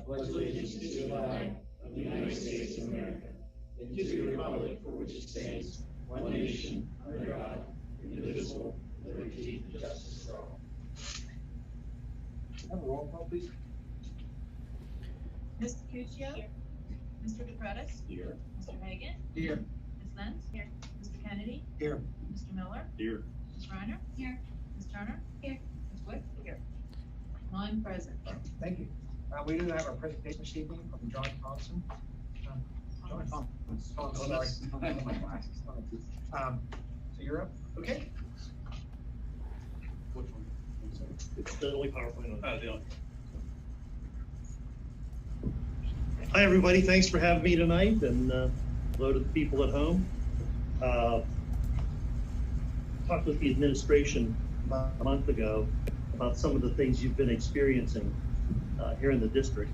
pledge allegiance to the flag of the United States of America and to the republic for which it stands, one nation, under God, indivisible, with liberty and justice for all. Have a roll call, please. Mr. Cuccio? Here. Mr. DePretis? Here. Mr. Hagan? Here. Ms. Lentz? Here. Mr. Kennedy? Here. Mr. Miller? Here. Ms. Reiner? Here. Ms. Turner? Here. Ms. Wick? Here. 9 present. Thank you. We do have our presentation this evening from John Thompson. John Thompson. Oh, sorry. My glasses. So you're up. Okay. Which one? It's the only PowerPoint on. Oh, the other. Hi, everybody. Thanks for having me tonight, and hello to the people at home. Talked with the administration about a month ago about some of the things you've been experiencing here in the district,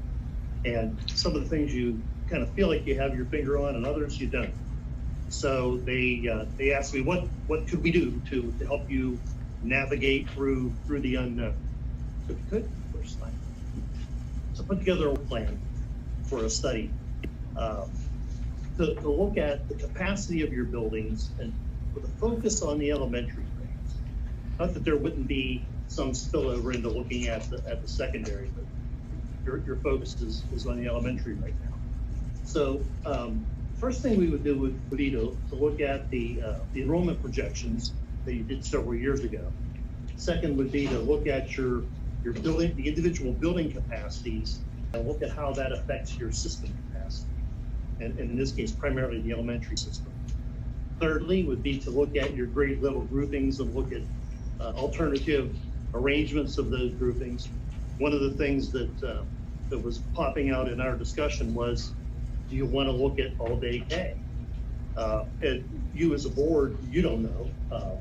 and some of the things you kind of feel like you have your finger on, and others you don't. So they asked me what could we do to help you navigate through the unknown. So if you could, first slide. So put together a plan for a study to look at the capacity of your buildings and with a focus on the elementary grades. Not that there wouldn't be some spillover into looking at the secondary, but your focus is on the elementary right now. So first thing we would do would be to look at the enrollment projections that you did several years ago. Second would be to look at your building, the individual building capacities, and look at how that affects your system capacity. And in this case, primarily the elementary system. Thirdly would be to look at your grade level groupings and look at alternative arrangements of those groupings. One of the things that was popping out in our discussion was, do you want to look at all day K? And you as a board, you don't know.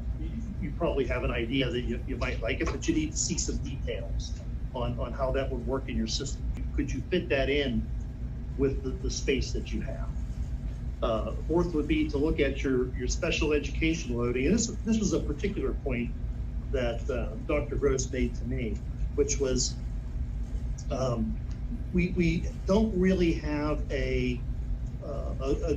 You probably have an idea that you might like it, but you need to see some details on how that would work in your system. Could you fit that in with the space that you have? Fourth would be to look at your special education loading. And this was a particular point that Dr. Gross made to me, which was we don't really have a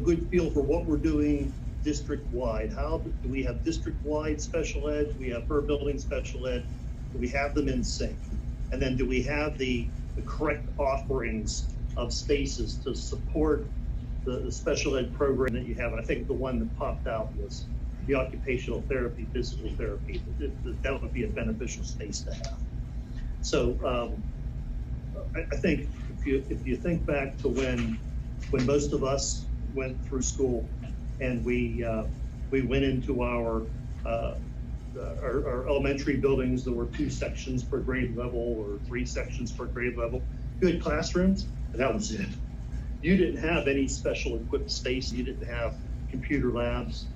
good feel for what we're doing district-wide. How do we have district-wide special ed? Do we have per building special ed? Do we have them in sync? And then do we have the correct offerings of spaces to support the special ed program that you have? And I think the one that popped out was the occupational therapy, physical therapy. That would be a beneficial space to have. So I think if you think back to when most of us went through school and we went into our elementary buildings, there were 2 sections per grade level or 3 sections per grade level. You had classrooms, and that was it. You didn't have any special equipped space. You didn't have computer labs.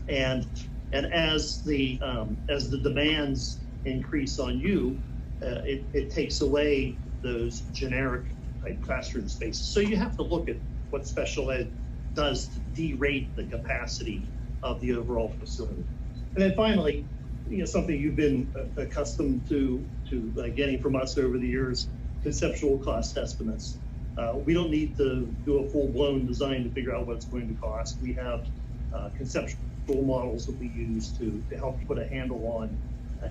And as the demands increase on you, it takes away those generic type classroom spaces. So you have to look at what special ed does to derate the capacity of the overall facility. And then finally, something you've been accustomed to getting from us over the years, conceptual cost estimates. We don't need to do a full-blown design to figure out what it's going to cost. We have conceptual models that we use to help put a handle on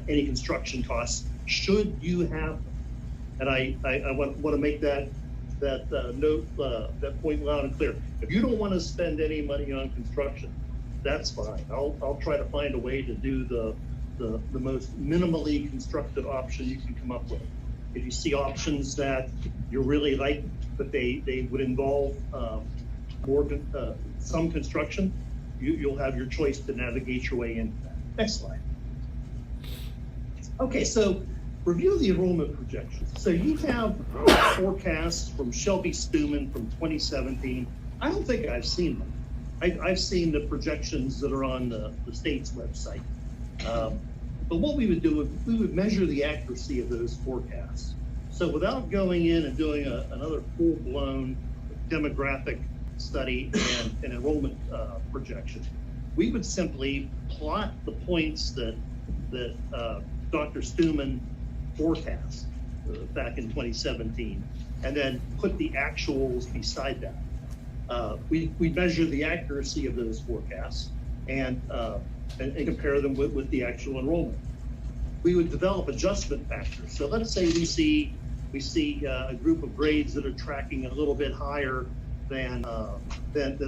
any construction costs, should you have them. And I want to make that note, that point loud and clear. If you don't want to spend any money on construction, that's fine. I'll try to find a way to do the most minimally constructed option you can come up with. If you see options that you really like, but they would involve some construction, you'll have your choice to navigate your way into that. Next slide. Okay, so review the enrollment projections. So you have forecasts from Shelby Stuman from 2017. I don't think I've seen them. I've seen the projections that are on the state's website. But what we would do is we would measure the accuracy of those forecasts. So without going in and doing another full-blown demographic study and enrollment projection, we would simply plot the points that Dr. Stuman forecast back in 2017, and then put the actuals beside that. We measure the accuracy of those forecasts and compare them with the actual enrollment. We would develop adjustment factors. So let's say we see a group of grades that are tracking a little bit higher than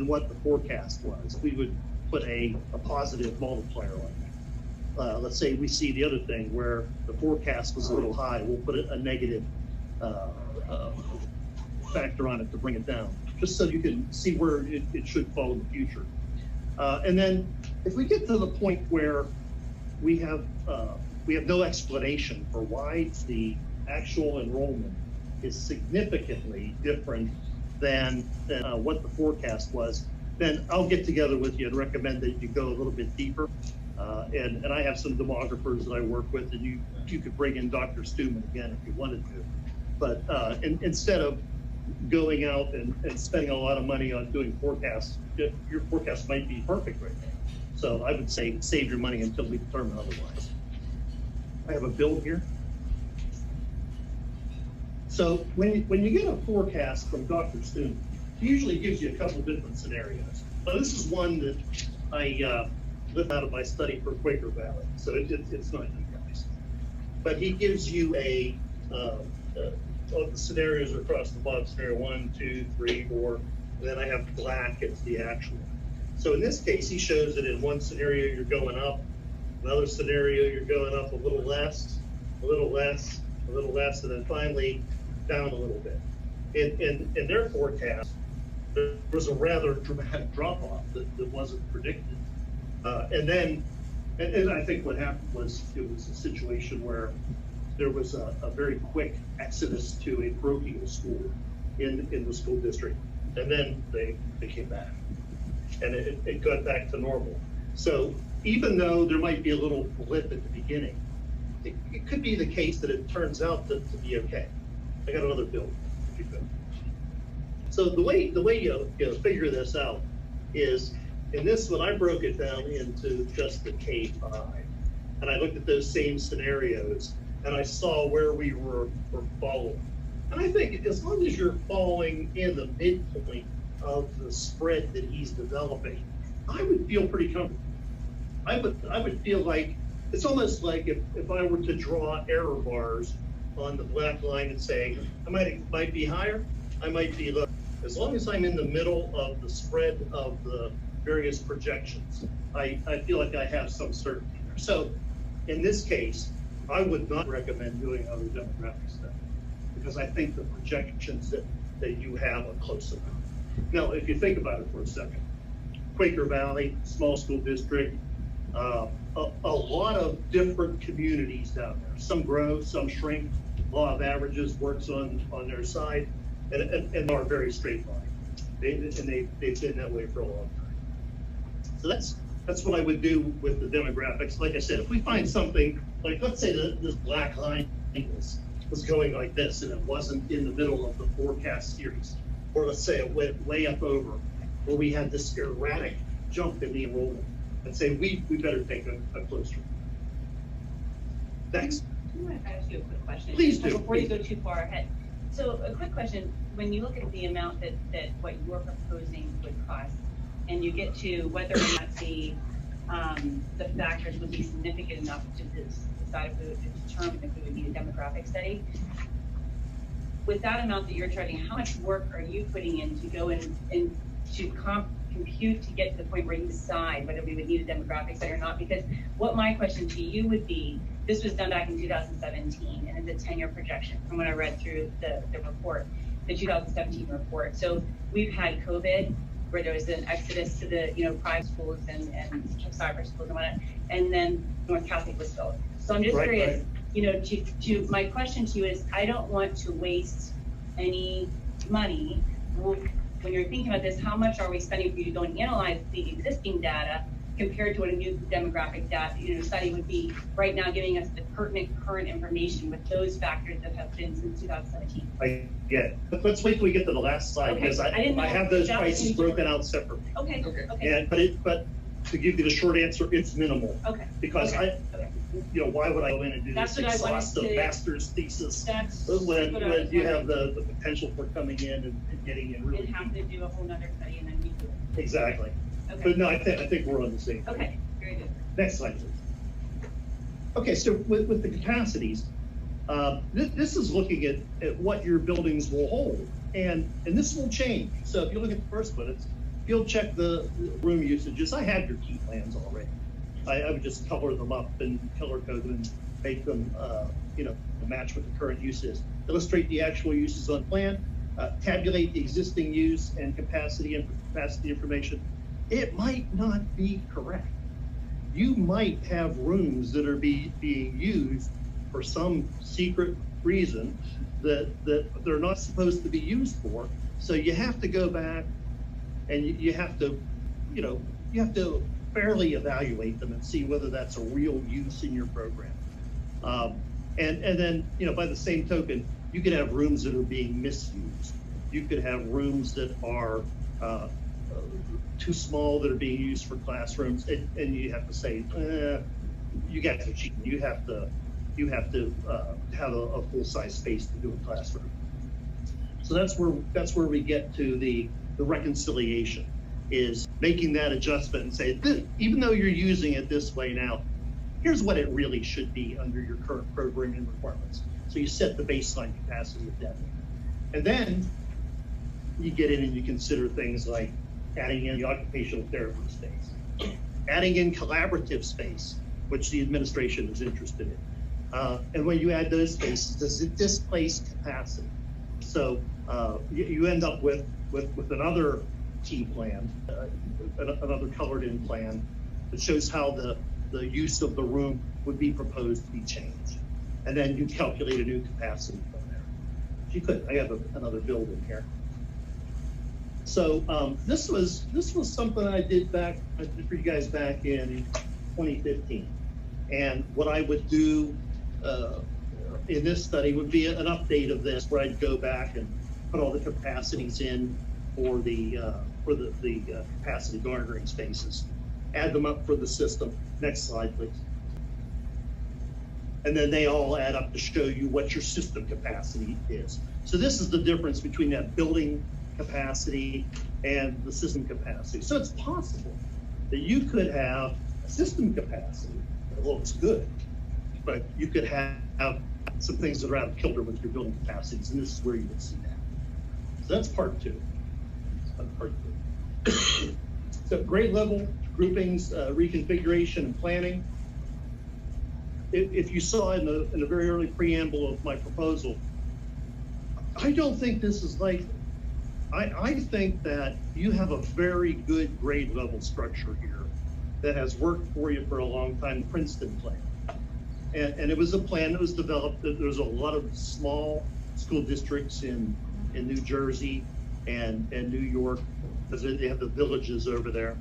what the forecast was. We would put a positive multiplier on that. Let's say we see the other thing where the forecast was a little high. We'll put a negative factor on it to bring it down, just so you can see where it should fall in the future. And then if we get to the point where we have no explanation for why the actual enrollment is significantly different than what the forecast was, then I'll get together with you and recommend that you go a little bit deeper. And I have some demographers that I work with, and you could bring in Dr. Stuman again if you wanted to. But instead of going out and spending a lot of money on doing forecasts, your forecast might be perfect right now. So I would say save your money until we determine otherwise. I have a bill here. So when you get a forecast from Dr. Stuman, he usually gives you a couple different scenarios. But this is one that I live out of my study for Quaker Valley, so it's not you guys. But he gives you all the scenarios across the bottom, scenario 1, 2, 3, 4, and then I have black as the actual. So in this case, he shows that in one scenario you're going up, another scenario you're going up a little less, a little less, a little less, and then finally down a little bit. In their forecast, there was a rather dramatic drop-off that wasn't predicted. And I think what happened was it was a situation where there was a very quick exodus to a parochial school in the school district, and then they came back, and it got back to normal. So even though there might be a little blip at the beginning, it could be the case that it turns out to be okay. I got another bill, if you could. So the way you figure this out is, in this one, I broke it down into just the K5, and I looked at those same scenarios, and I saw where we were following. And I think as long as you're falling in the midpoint of the spread that he's developing, I would feel pretty comfortable. I would feel like, it's almost like if I were to draw error bars on the black line and say, I might be higher, I might be lower. As long as I'm in the middle of the spread of the various projections, I feel like I have some certainty there. So in this case, I would not recommend doing other demographic study, because I think the projections that you have are close enough. Now, if you think about it for a second, Quaker Valley, small school district, a lot of different communities down there. Some grow, some shrink. Law of averages works on their side, and are very straight line. They've been that way for a long time. So that's what I would do with the demographics. Like I said, if we find something, like let's say this black line was going like this, and it wasn't in the middle of the forecast series, or let's say it went way up over, or we had this erratic jump in the enrollment, and say we better take a closer. Thanks. I want to ask you a quick question. Please do. Before you go too far ahead. So a quick question, when you look at the amount that what you're proposing would cost, and you get to whether or not the factors would be significant enough to decide if we would determine if we would need a demographic study, with that amount that you're charging, how much work are you putting in to go in and to compute to get to the point where you decide whether we would need a demographic study or not? Because what my question to you would be, this was done back in 2017, and it's a 10-year projection from when I read through the report, the 2017 report. So we've had COVID, where there was an exodus to the private schools and cyber schools and whatnot, and then North Catholic was filled. So I'm just curious, to my question to you is, I don't want to waste any money. When you're thinking about this, how much are we spending for you to go and analyze the existing data compared to what a new demographic data study would be right now, giving us the pertinent current information with those factors that have been since 2017? I get it. Let's wait till we get to the last slide, because I have those prices broken out separately. Okay. Yeah, but to give you the short answer, it's minimal. Okay. Because Okay. Okay. Why would I go in and do That's this what I wanted exhaustive to- master's thesis That's when what I was you have wondering. the potential for coming in and getting in really? And have to do a whole nother study and then we do it. Exactly. Okay. But no, I think we're on the same. page. Okay, very good. Next slide, please. Okay, so with the capacities, this is looking at what your buildings will hold, and this will change. So if you look at the first one, you'll check the room usages. I have your key plans already. I would just color them up and color code them and make them, match what the current use is. Illustrate the actual uses on plan, tabulate the existing use and capacity information. It might not be correct. You might have rooms that are being used for some secret reason that they're not supposed to be used for. So you have to go back and you have to fairly evaluate them and see whether that's a real use in your program. And then, by the same token, you could have rooms that are being misused. You could have rooms that are too small that are being used for classrooms, and you have to say, you guys are cheating. You have to have a full-size space to do a classroom. So that's where we get to the reconciliation, is making that adjustment and say, even though you're using it this way now, here's what it really should be under your current programming requirements. So you set the baseline capacity of that. And then you get in and you consider things like adding in the occupational therapy space, adding in collaborative space, which the administration is interested in. And when you add those spaces, does it displace capacity? So you end up with another key plan, another colored in plan that shows how the use of the room would be proposed to be changed. And then you calculate a new capacity from there. If you could, I have another building here. So this was something I did for you guys back in 2015. And what I would do in this study would be an update of this, where I'd go back and put all the capacities in for the capacity garnering spaces, add them up for the system. Next slide, please. And then they all add up to show you what your system capacity is. So this is the difference between that building capacity and the system capacity. So it's possible that you could have a system capacity that looks good, but you could have some things that are out of kilter with your building capacities, and this is where you would see that. So that's part two. So grade level groupings, reconfiguration and planning. If you saw in the very early preamble of my proposal, I don't think this is likely. I think that you have a very good grade level structure here that has worked for you for a long time, the Princeton plan. And it was a plan that was developed. There's a lot of small school districts in New Jersey and New York, because they have the villages over there.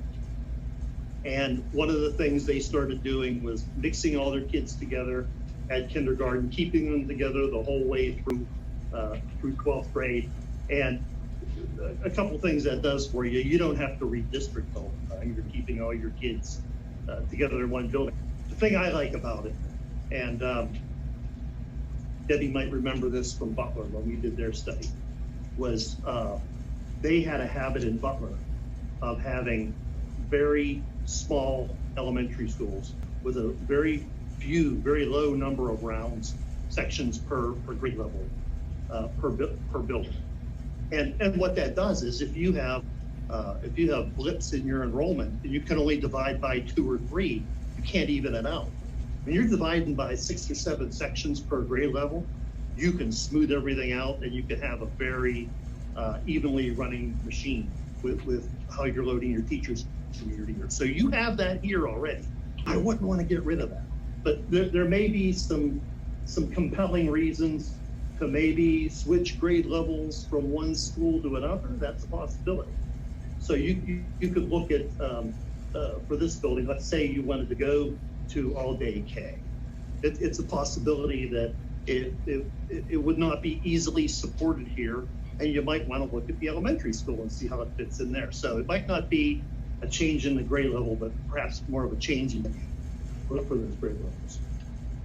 And one of the things they started doing was mixing all their kids together at kindergarten, keeping them together the whole way through 12th grade. And a couple things that does for you, you don't have to redistrict all the time. You're keeping all your kids together in one building. The thing I like about it, and Debbie might remember this from Butler when we did their study, was they had a habit in Butler of having very small elementary schools with a very low number of rounds, sections per grade level, per building. And what that does is if you have blips in your enrollment and you can only divide by 2 or 3, you can't even it out. When you're dividing by 6 or 7 sections per grade level, you can smooth everything out and you can have a very evenly running machine with how you're loading your teachers from year to year. So you have that here already. I wouldn't want to get rid of that. But there may be some compelling reasons to maybe switch grade levels from one school to another. That's a possibility. So you could look at, for this building, let's say you wanted to go to all-day K. It's a possibility that it would not be easily supported here, and you might want to look at the elementary school and see how it fits in there. So it might not be a change in the grade level, but perhaps more of a change in for those grade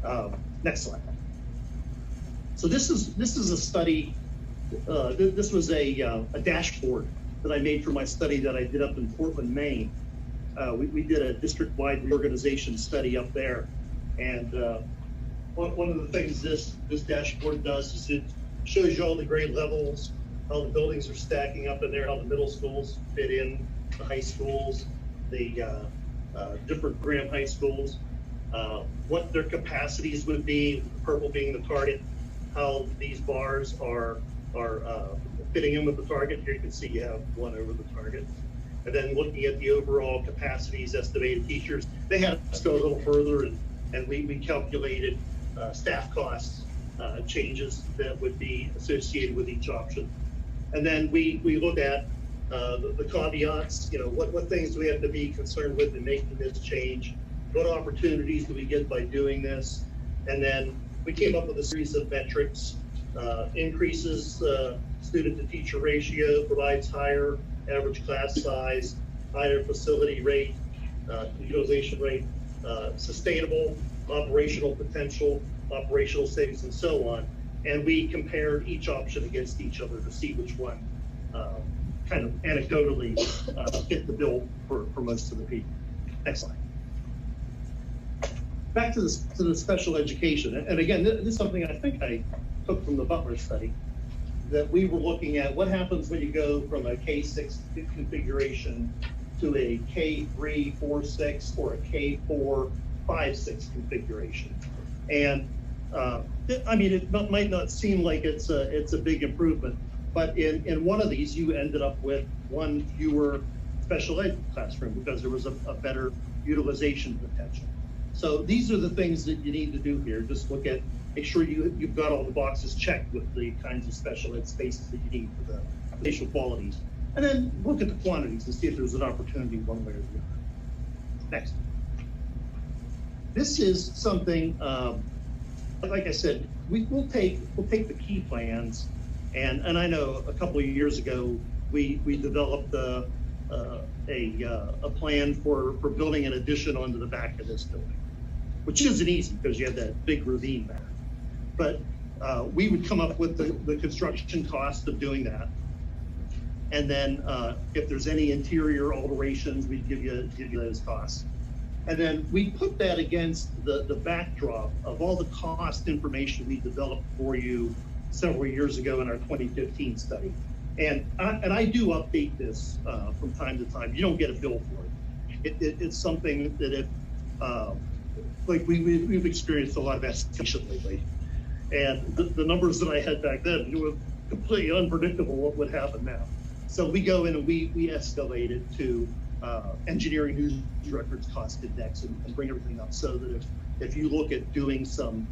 levels. Next slide. So this is a study. This was a dashboard that I made for my study that I did up in Portland, Maine. We did a district-wide reorganization study up there, and one of the things this dashboard does is it shows you all the grade levels, how the buildings are stacking up in there, how the middle schools fit in, the high schools, the different Graham high schools, what their capacities would be, purple being the target, how these bars are fitting in with the target. Here you can see you have one over the target. And then looking at the overall capacities, estimated teachers, they had us go a little further, and we calculated staff costs changes that would be associated with each option. And then we look at the caveats, what things do we have to be concerned with in making this change? What opportunities do we get by doing this? And then we came up with a series of metrics, increases student to teacher ratio, provides higher average class size, higher facility rate, utilization rate, sustainable operational potential, operational savings, and so on. And we compared each option against each other to see which one kind of anecdotally fit the bill for most of the people. Next slide. Back to the special education. And again, this is something I think I took from the Butler study, that we were looking at what happens when you go from a K6 configuration to a K3, 4, 6, or a K4, 5, 6 configuration. And I mean, it might not seem like it's a big improvement, but in one of these, you ended up with one fewer special ed classroom because there was a better utilization potential. So these are the things that you need to do here. Just look at, make sure you've got all the boxes checked with the kinds of special ed spaces that you need for the spatial qualities. And then look at the quantities and see if there's an opportunity one way or the other. Next. This is something, like I said, we'll take the key plans, and I know a couple of years ago we developed a plan for building an addition onto the back of this building, which isn't easy because you have that big ravine there. But we would come up with the construction cost of doing that, and then if there's any interior alterations, we'd give you those costs. And then we put that against the backdrop of all the cost information we developed for you several years ago in our 2015 study. And I do update this from time to time. You don't get a bill for it. It's something that if, like we've experienced a lot of escalation lately. And the numbers that I had back then, it was completely unpredictable what would happen now. So we go in and we escalate it to engineering news records cost index and bring everything up so that if you look at doing some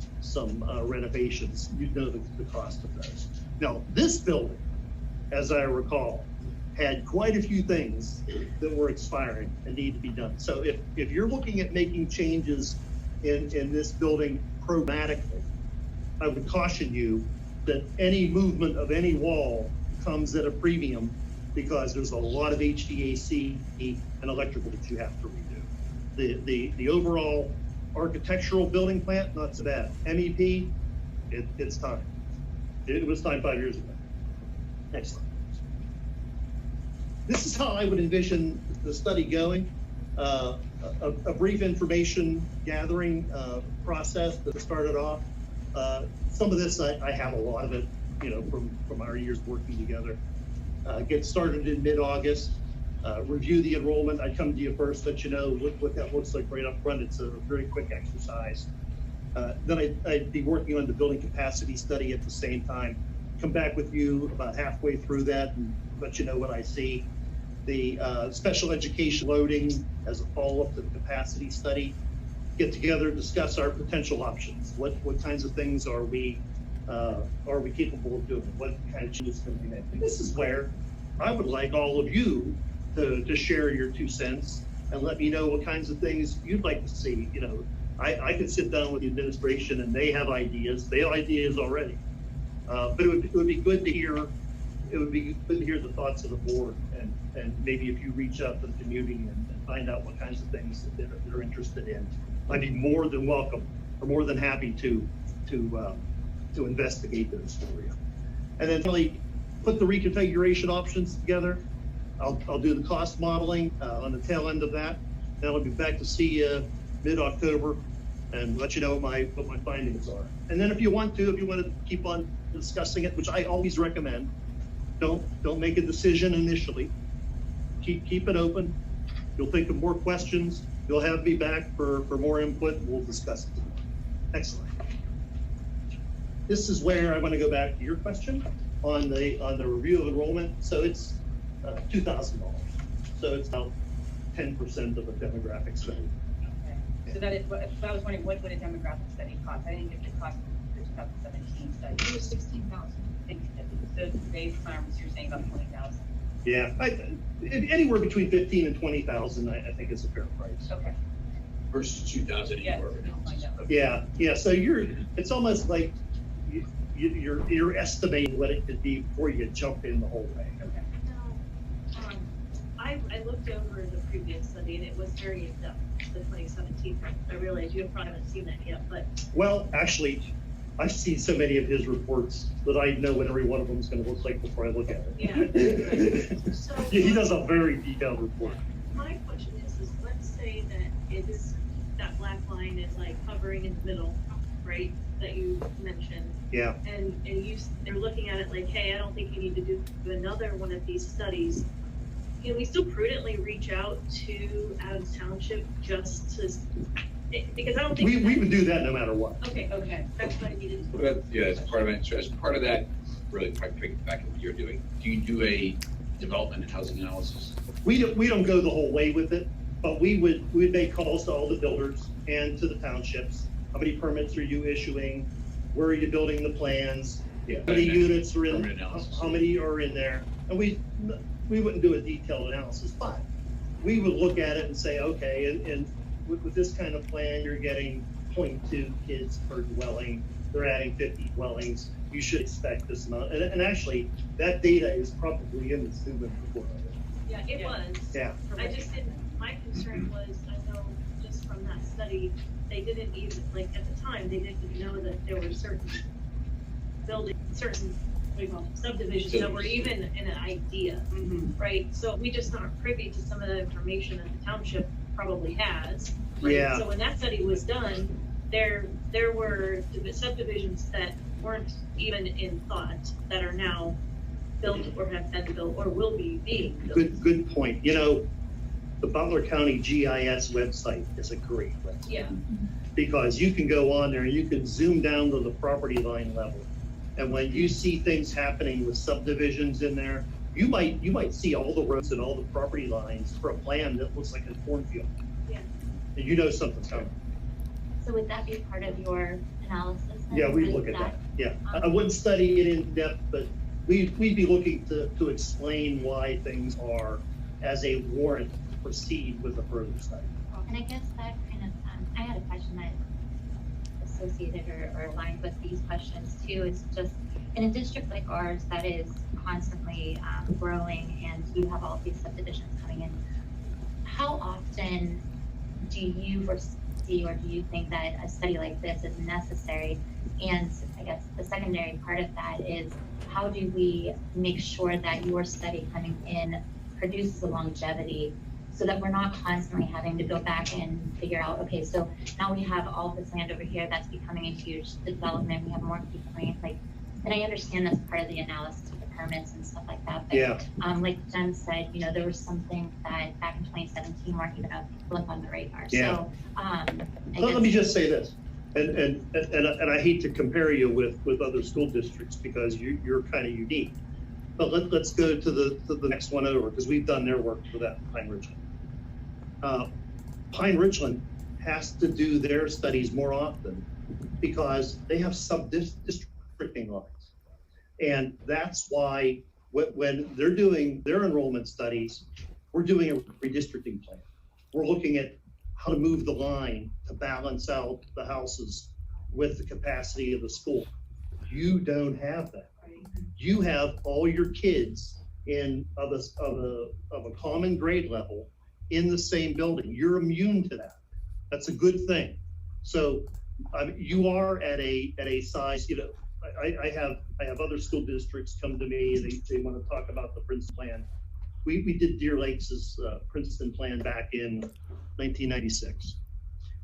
renovations, you know the cost of those. Now, this building, as I recall, had quite a few things that were expiring and need to be done. So if you're looking at making changes in this building programmatically, I would caution you that any movement of any wall comes at a premium because there's a lot of HVAC and electrical that you have to redo. The overall architectural building plant, not so bad. MEP, it's time. It was time 5 years ago. Next slide. This is how I would envision the study going. A brief information gathering process that started off. Some of this, I have a lot of it, from our years working together. Get started in mid-August, review the enrollment. I come to you first, let you know what that looks like right up front. It's a very quick exercise. Then I'd be working on the building capacity study at the same time. Come back with you about halfway through that and let you know what I see. The special education loading as a follow-up to the capacity study. Get together, discuss our potential options. What kinds of things are we capable of doing? What kind of changes can we make? And this is where I would like all of you to share your 2 cents and let me know what kinds of things you'd like to see. I could sit down with the administration and they have ideas. They have ideas already. But it would be good to hear it would be good to hear the thoughts of the board, and maybe if you reach out to the community and find out what kinds of things that they're interested in. I'd be more than welcome, or more than happy to investigate those for you. And then really put the reconfiguration options together. I'll do the cost modeling on the tail end of that. Then I'll be back to see you mid-October and let you know what my findings are. And then if you want to keep on discussing it, which I always recommend, don't make a decision initially. Keep it open. You'll think of more questions. You'll have me back for more input. We'll discuss it. Excellent. This is where I want to go back to your question on the review of enrollment. So it's $2,000. So it's about 10% of a demographic study. Okay. So that is, so I was wondering, what would a demographic study cost? I didn't get the cost for the 2017 study. It was 16,000. So today's farms, you're saying about 20,000. Yeah, anywhere between 15 and 20,000, I think is a fair price. Okay. Versus 2,000 Yeah, anywhere I'll find out. Yeah. So it's almost like you're estimating what it could be before you jump in the whole way. Okay. No, I looked over the previous study and it was very in-depth, the 2017. I realize you probably haven't seen that yet, but Well, actually, I've seen so many of his reports that I know what every one of them is going to look like before I look at it. So- He does a very detailed report. my question is let's say that it is, that black line is like hovering in the middle, right, that you mentioned. Yeah. And they're looking at it like, hey, I don't think you need to do another one of these studies. Can we still prudently reach out to Adams Township just to, because I don't think. We would do that no matter what. Okay, Okay. that's what I needed. Well, yeah, as part of it, so as part of that, really quite quick back at what you're doing, do you do a development and housing analysis? We don't go the whole way with it, but we'd make calls to all the builders and to the townships. How many permits are you issuing? Where are you building the plans? Yeah. How many units are in, Permit analysis. how many are in there? And we wouldn't do a detailed analysis, but we would look at it and say, okay, and with this kind of plan, you're getting 0.2 kids per dwelling. They're adding 50 dwellings. You should expect this amount. And actually, that data is probably in the student report. Yeah, it was. Yeah. I just didn't, my concern was, I know just from that study, they didn't even, like, at the time, they didn't know that there were certain buildings, certain, what do you call them, subdivisions that were even in an idea, right? So we just aren't privy to some of the information that the township probably has. right? Yeah. So when that study was done, there were subdivisions that weren't even in thought that are now built or have been built or will be being built. Good point. You know, the Butler County GIS website is a great website. Yeah, Because you can go on there and you can zoom down to the property line level. And when you see things happening with subdivisions in there, you might see all the roads and all the property lines for a plan that looks like a cornfield. yeah. And you know something's coming. So would that be part of your analysis? then? Yeah, we Is look at that. Yeah, I wouldn't study it in depth, but we'd be looking to explain why things are as a warrant to proceed with a further study. And I guess that kind of, I had a question that associated or aligned with these questions too. It's just, in a district like ours that is constantly growing and you have all of these subdivisions coming in, how often do you foresee or do you think that a study like this is necessary? And I guess the secondary part of that is, how do we make sure that your study coming in produces the longevity so that we're not constantly having to go back and figure out, okay, so now we have all this land over here that's becoming a huge development, we have more people coming, like, and I understand that's part of the analysis of the permits and stuff like that, but Yeah. like Jen said, you know, there was some things that back in 2017 weren't even a blip on the radar. Yeah. So, Let me just say this, and I hate to compare you with other school districts because you're kind of unique. But let's go to the next one over, because we've done their work for that, Pine Ridgeland. Pine Ridgeland has to do their studies more often because they have sub-districting lines. And that's why when they're doing their enrollment studies, we're doing a redistricting plan. We're looking at how to move the line to balance out the houses with the capacity of the school. You don't have that. building, you have all your kids of a common grade level in the same building. You're immune to that. That's a good thing. So you are at a size, I have other school districts come to me, they want to talk about the Princeton plan. We did Deer Lakes' Princeton plan back in 1996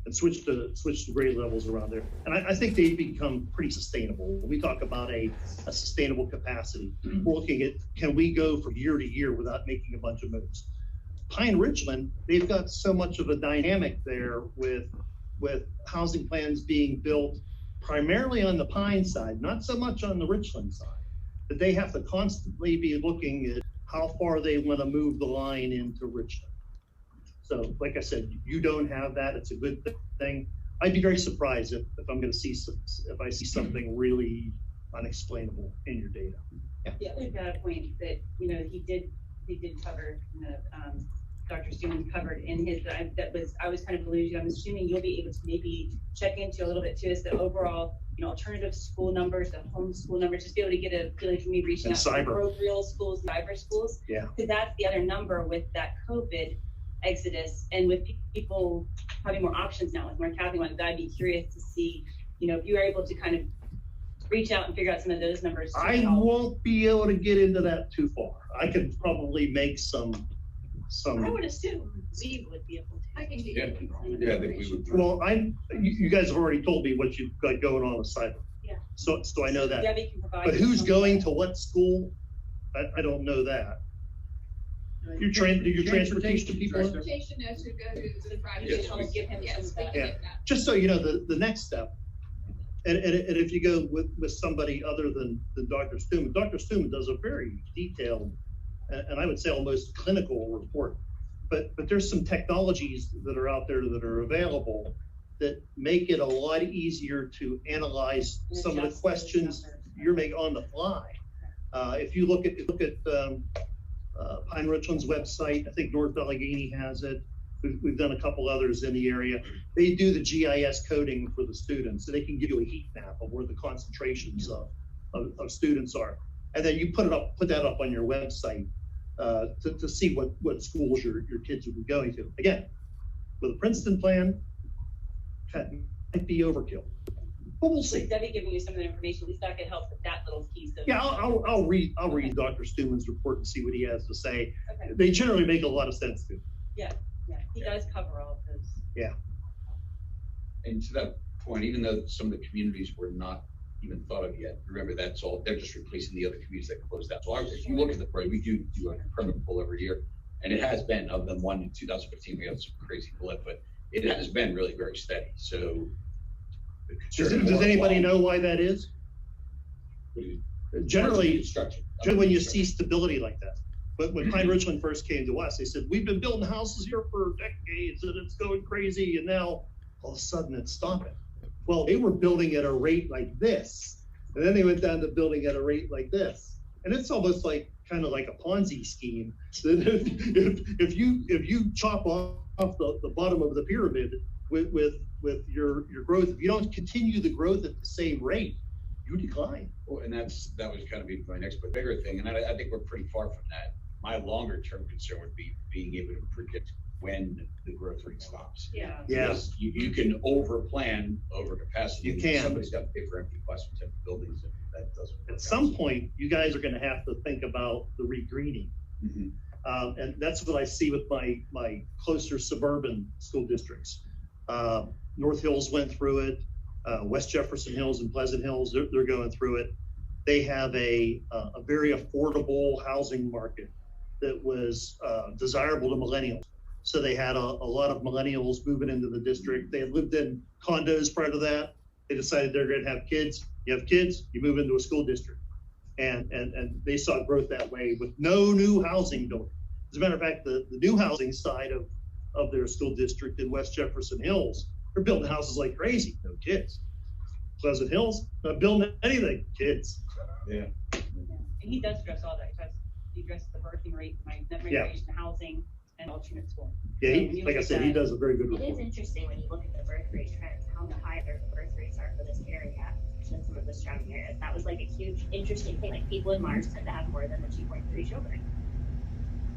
and switched to grade levels around there. And I think they've become pretty sustainable. We talk about a sustainable capacity. We're looking at, can we go from year to year without making a bunch of moves? Pine Richland, they've got so much of a dynamic there with housing plans being built primarily on the Pine side, not so much on the Richland side, that they have to constantly be looking at how far they want to move the line into Richland. So like I said, you don't have that. It's a good thing. I'd be very surprised if I'm going to see if I see something really unexplainable in your data. Yeah, we've got a point that, he did cover, Dr. Stevens covered in his, I was kind of alluding to. I'm assuming you'll be able to maybe check into a little bit too, as the overall, alternative school numbers, the home school numbers, just be able to get a feeling for me reaching out to parochial schools, cyber schools. Yeah. Because that's the other number with that COVID exodus and with people having more options now with more housing ones. I'd be curious to see, if you were able to kind of reach out and figure out some of those numbers. I won't be able to get into that too far. I could probably make some. I would assume we would be able to. I can Yeah, I think we would. Well, you guys have already told me what you've got going on with cyber. Yeah. So I know that. Debbie can provide. But who's some- going to what school? I don't know that. Do your transportation people? Transportation knows who go to the private Yes, schools. give him Yes, some we of can that. get that. Just so you know, the next step, and if you go with somebody other than Dr. Stuman does a very detailed, and I would say almost clinical report. But there's some technologies that are out there that are available that make it a lot easier to analyze And some of the adjust those questions numbers. you're making on the fly. If you look at Pine Richland's website, I think North Allegheny has it. We've done a couple others in the area. They do the GIS coding for the students, so they can give you a heat map of where the concentrations of students are. And then you put that up on your website to see what schools your kids would be going to. Again, with a Princeton plan, that might be overkill. But we'll see. With Debbie giving you some of the information, at least that could help with that little piece of. Yeah, I'll read Dr. Stuman's report and see what he has to say. Okay. They generally make a lot of sense too. Yeah, he does cover all of those. And to that point, even though some of the communities were not even thought of yet, remember they're just replacing the other communities that closed out. So if you look at the program, we do a permit pull every year, and it has been, of the one in 2015, we had some crazy blip, but it has been really very steady. So. Does anybody know why that is? Generally, when you see stability like that. But when Pine Richland first came to us, they said, we've been building houses here for decades and it's going crazy. And now all of a sudden it's stopping. Well, they were building at a rate like this. And then they went down to building at a rate like this. And it's almost like kind of like a Ponzi scheme. If you chop off the bottom of the pyramid with your growth, if you don't continue the growth at the same rate, you decline. Well, and that was kind of my next, but bigger thing, and I think we're pretty far from that. My longer term concern would be being able to predict when the growth rate stops. Yeah. Yeah. Because you can over plan over capacity. You can. Somebody's got to pay for empty classroom type of buildings, and that doesn't work At out. some point, you guys are going to have to think about the regreening. Mhm. And that's what I see with my closer suburban school districts. North Hills went through it. West Jefferson Hills and Pleasant Hills, they're going through it. They have a very affordable housing market that was desirable to millennials. So they had a lot of millennials moving into the district. They had lived in condos prior to that. They decided they're going to have kids. You have kids, you move into a school district. And they saw growth that way with no new housing built. As a matter of fact, the new housing side of their school district in West Jefferson Hills, they're building houses like crazy, no kids. Pleasant Hills, not building anything, kids. Yeah. And he does address all that. He addresses the birthing rate, net Yeah. migration, housing, an alternate school. Yeah, like I said, he does a very good It is report. interesting when you look at the birth rate trends, how high their birth rates are for this area than some of the surrounding areas. That was like a huge, interesting thing, like people in Mars tend to have more than the 2.3 children.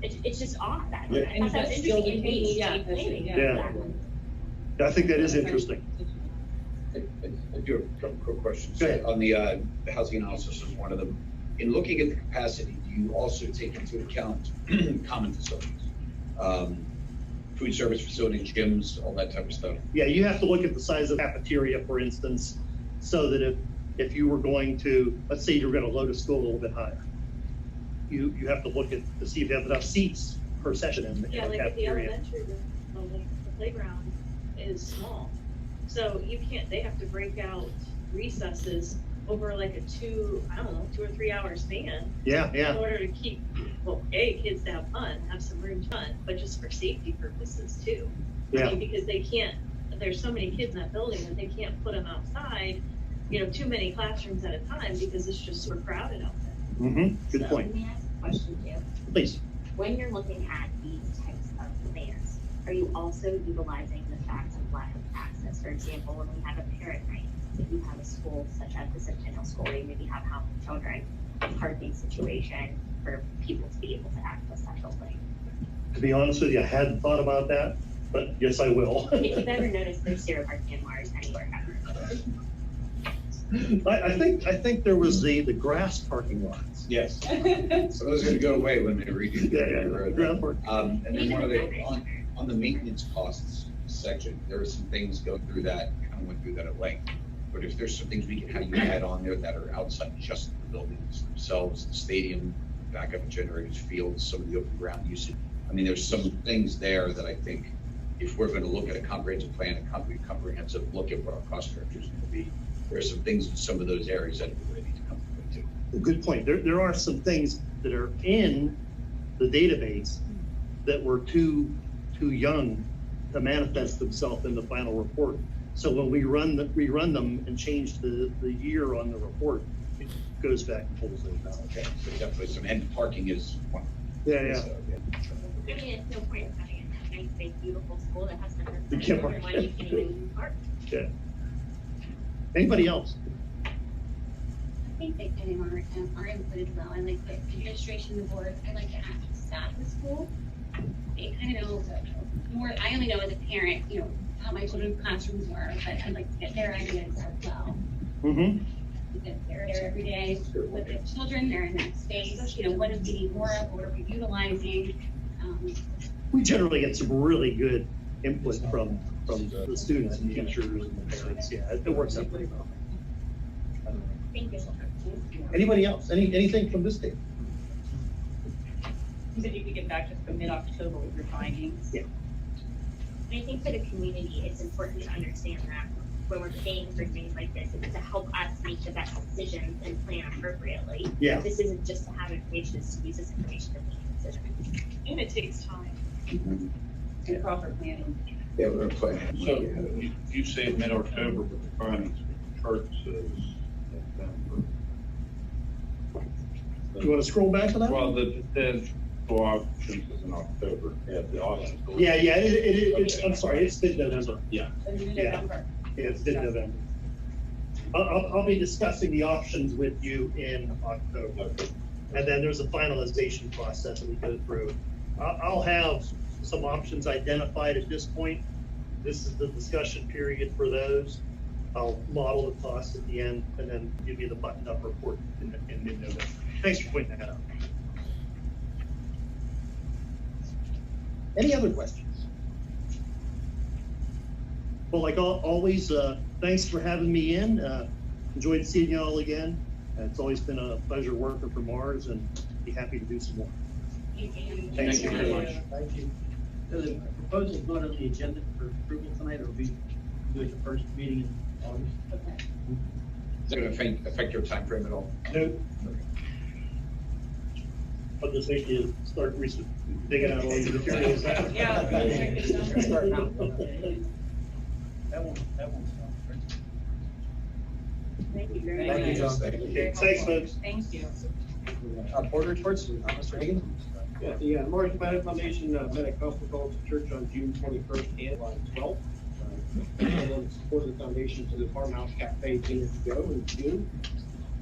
It's just odd that. Yeah. I thought that was interesting in phase Yeah, two planning. Yeah. I think that is interesting. I do have a couple quick questions. Go ahead. On the housing analysis is one of them. In looking at the capacity, do you also take into account common facilities? Food service facilities, gyms, all that type of stuff? Yeah, you have to look at the size of the cafeteria, for instance, so that if you were going to, let's say you're gonna load a school a little bit higher, you have to look at, to see if you have enough seats per session in the Yeah, like at the cafeteria. elementary, the playground is small. So you can't, they have to break out recesses over like a 2 or 3 hour span. Yeah, In yeah, order to keep, well, kids to have fun, have some room to fun, but just for safety purposes too. I yeah. mean, because they can't, there's so many kids in that building that they can't put them outside, too many classrooms at a time because it's just super crowded out there. Mm-hmm, good So, point. Let me ask a question too. Please. When you're looking at these types of plans, are you also utilizing the fact of lack of access? For example, when we have a parent night, if you have a school such as the Centennial School, where you maybe have how many children, a parking situation for people to be able to access that building. To be honest with you, I hadn't thought about that, but yes, I will. If you've ever noticed there's zero parking in Mars anywhere ever. I think there was the grass parking lots. Yes. So those are gonna go away when they redo. Yeah, ground park. And then one of the, on the maintenance costs section, there are some things going through that, I kind of went through that at length. But if there's some things we can, how you add on there that are outside just the buildings themselves, the stadium, backup generators, fields, some of the open ground usage. I mean, there's some things there that I think if we're gonna look at a comprehensive plan, a comprehensive look at what our cost structure is gonna be, there are some things in some of those areas that we really need to come to. A good point. There are some things that are in the database that were too young to manifest themselves in the final report. So when we run them and change the year on the report, it goes back and pulls those out. Okay, so definitely some, and parking is one. Yeah. So, I mean, it's no point in having a nice, big, beautiful school that has never. You can't park. When you can't even park. Yeah. Anybody else? I think they kind of are input as well. I like the administration, the board. I like the active staff in the school. They kind of know more. I only know as a parent, how my children's classrooms were, but I'd like to get their ideas as well. Mm-hmm. Because they're there every day with the children. They're in that space. What do we need more of? What are we utilizing? We generally get some really good input from the students and teachers and the parents. Yeah, it works out pretty well. Thank you. Anybody else? Anything from this table? You said you could get back to mid-October with your findings. Yeah. And I think for the community, it's important to understand that when we're paying for things like this, it's to help us make the best decisions and plan appropriately. Yeah. This isn't just to have information, it's to use this information to make decisions. And it takes time. And proper planning. Yeah, we're gonna play. So you say mid-October, but the findings for the church says November. Do you want to scroll back to that? Well, the options is in October, the options. Yeah, it's, I'm sorry, it's mid-November. Yeah. November. Yeah, it's mid-November. I'll be discussing the options with you in October. And then there's a finalization process that we go through. I'll have some options identified at this point. This is the discussion period for those. I'll model the cost at the end and then give you the buttoned up report in mid-November. Thanks for pointing that out. Any other questions? Well, like always, thanks for having me in. Enjoyed seeing you all again. It's always been a pleasure working for Mars and be happy to do some more. Thank you very much. Thank you. So the proposal is not on the agenda for approval tonight, it'll be do it the first meeting in August. Okay. Is that gonna affect your time frame at all? No. I'll just make you start digging out all your materials. Yeah. Start now. That won't stop. Thank you very Thank you, much. John. Okay, thanks, folks. Thank you. Board reports, Mr. Hagan. Yeah, the Morris Planet Foundation met at Gospel College Church on June 21st and July 12th. And then supported the foundation to the Farmhouse Cafe dinner to go in June.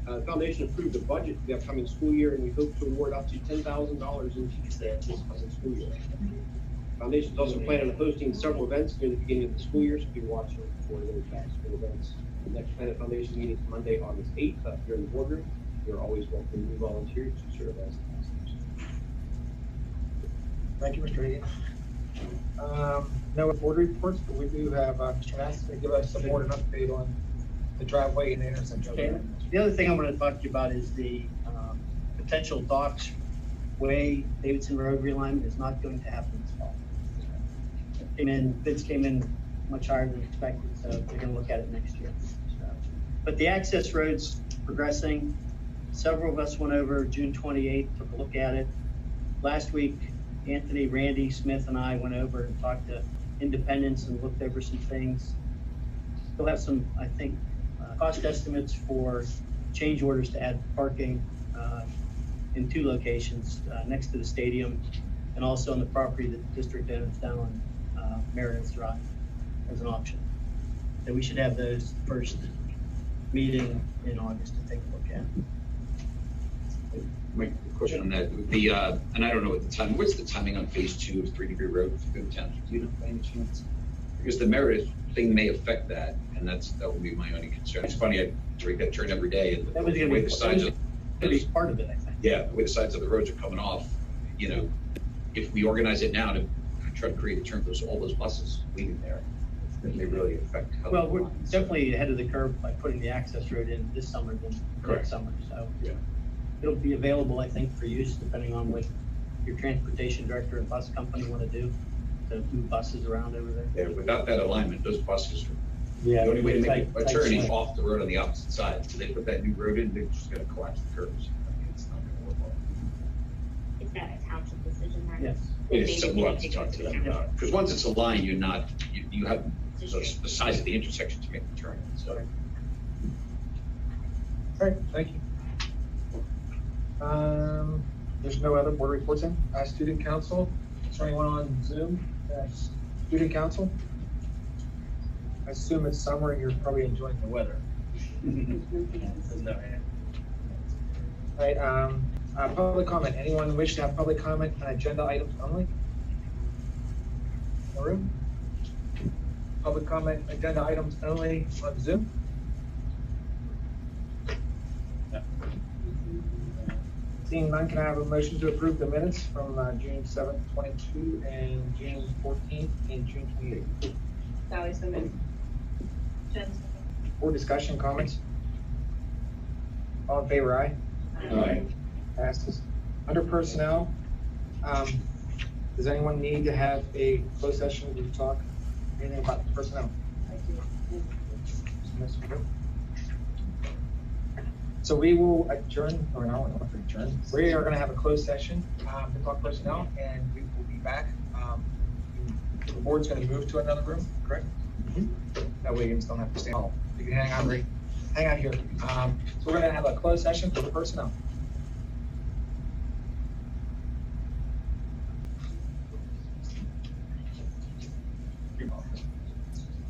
The foundation approved the budget for the upcoming school year, and we hope to award up to $10,000 in teacher grants this coming school year. Foundation is also planning on hosting several events near the beginning of the school year, so people watching for those back school events. The next Planet Foundation meeting is Monday, August 8th, here in the boardroom. You're always welcome new volunteers to serve as ambassadors. Thank you, Mr. Egan. No board reports, but we do have, Mr. Mass, to give us some more an update on the driveway and the intersection. Okay. The other thing I want to talk to you about is the potential Docks Way Davidson Road realignment is not going to happen this fall. Bids came in much higher than expected, so they're going to look at it next year. So, but the access road's progressing. Several of us went over June 28th, took a look at it. Last week, Anthony, Randy, Smith, and I went over and talked to Independence and looked over some things. We'll have some, I think, cost estimates for change orders to add parking in 2 locations, next to the stadium and also on the property that the district owns down on Meredith Drive as an option. So we should have those first meeting in August to take a look at. My question on that, and I don't know what the time, what's the timing on phase 2 of 3 Degree Road for the town? Do you know by any chance? Because the Meredith thing may affect that, and that would be my only concern. It's funny, I drink that turn every day, and That was the gonna way be, the sides of, be part of it, I think. yeah, the way the sides of the roads are coming off, you know, if we organize it now to try to create a turn for all those buses leaving there, that may really affect. how Well, the we're lines- definitely ahead of the curve by putting the access road in this summer than Correct. next summer, so. Yeah. It'll be available, I think, for use depending on what your transportation director and bus company want to do, to move buses around over there. Yeah, without that alignment, those buses, Yeah. the only way to make tight- a tight turn is swing. off the road on the opposite side. So they put that new road in, they're just gonna collapse the curves. I mean, it's not gonna work well. Is that a township decision, Mark? Yes. It's something we'll have to talk to them about, because once it's a line, you have the size of the intersection to make the turn, so. All right, thank you. There's no other board reports in. Student council, is there anyone on Zoom? Student council? I assume it's summer and you're probably enjoying the weather. All right, public comment. Anyone wish to have public comment on agenda items only? No room? Public comment, agenda items only on Zoom? Seeing none, can I have a motion to approve the minutes from June 7th, 22, and June 14th, and June 28th? Sally, so moved. Jen, Board discussion, comments? All in favor, aye? Aye. Passes. Under personnel, does anyone need to have a closed session to talk anything about the personnel? So we will adjourn, or no, not adjourn. We are gonna have a closed session, to talk personnel, and we will be back. The board's gonna move to another room, correct? That way you don't have to stay home. You can hang on, hang out here. So we're gonna have a closed session for the personnel.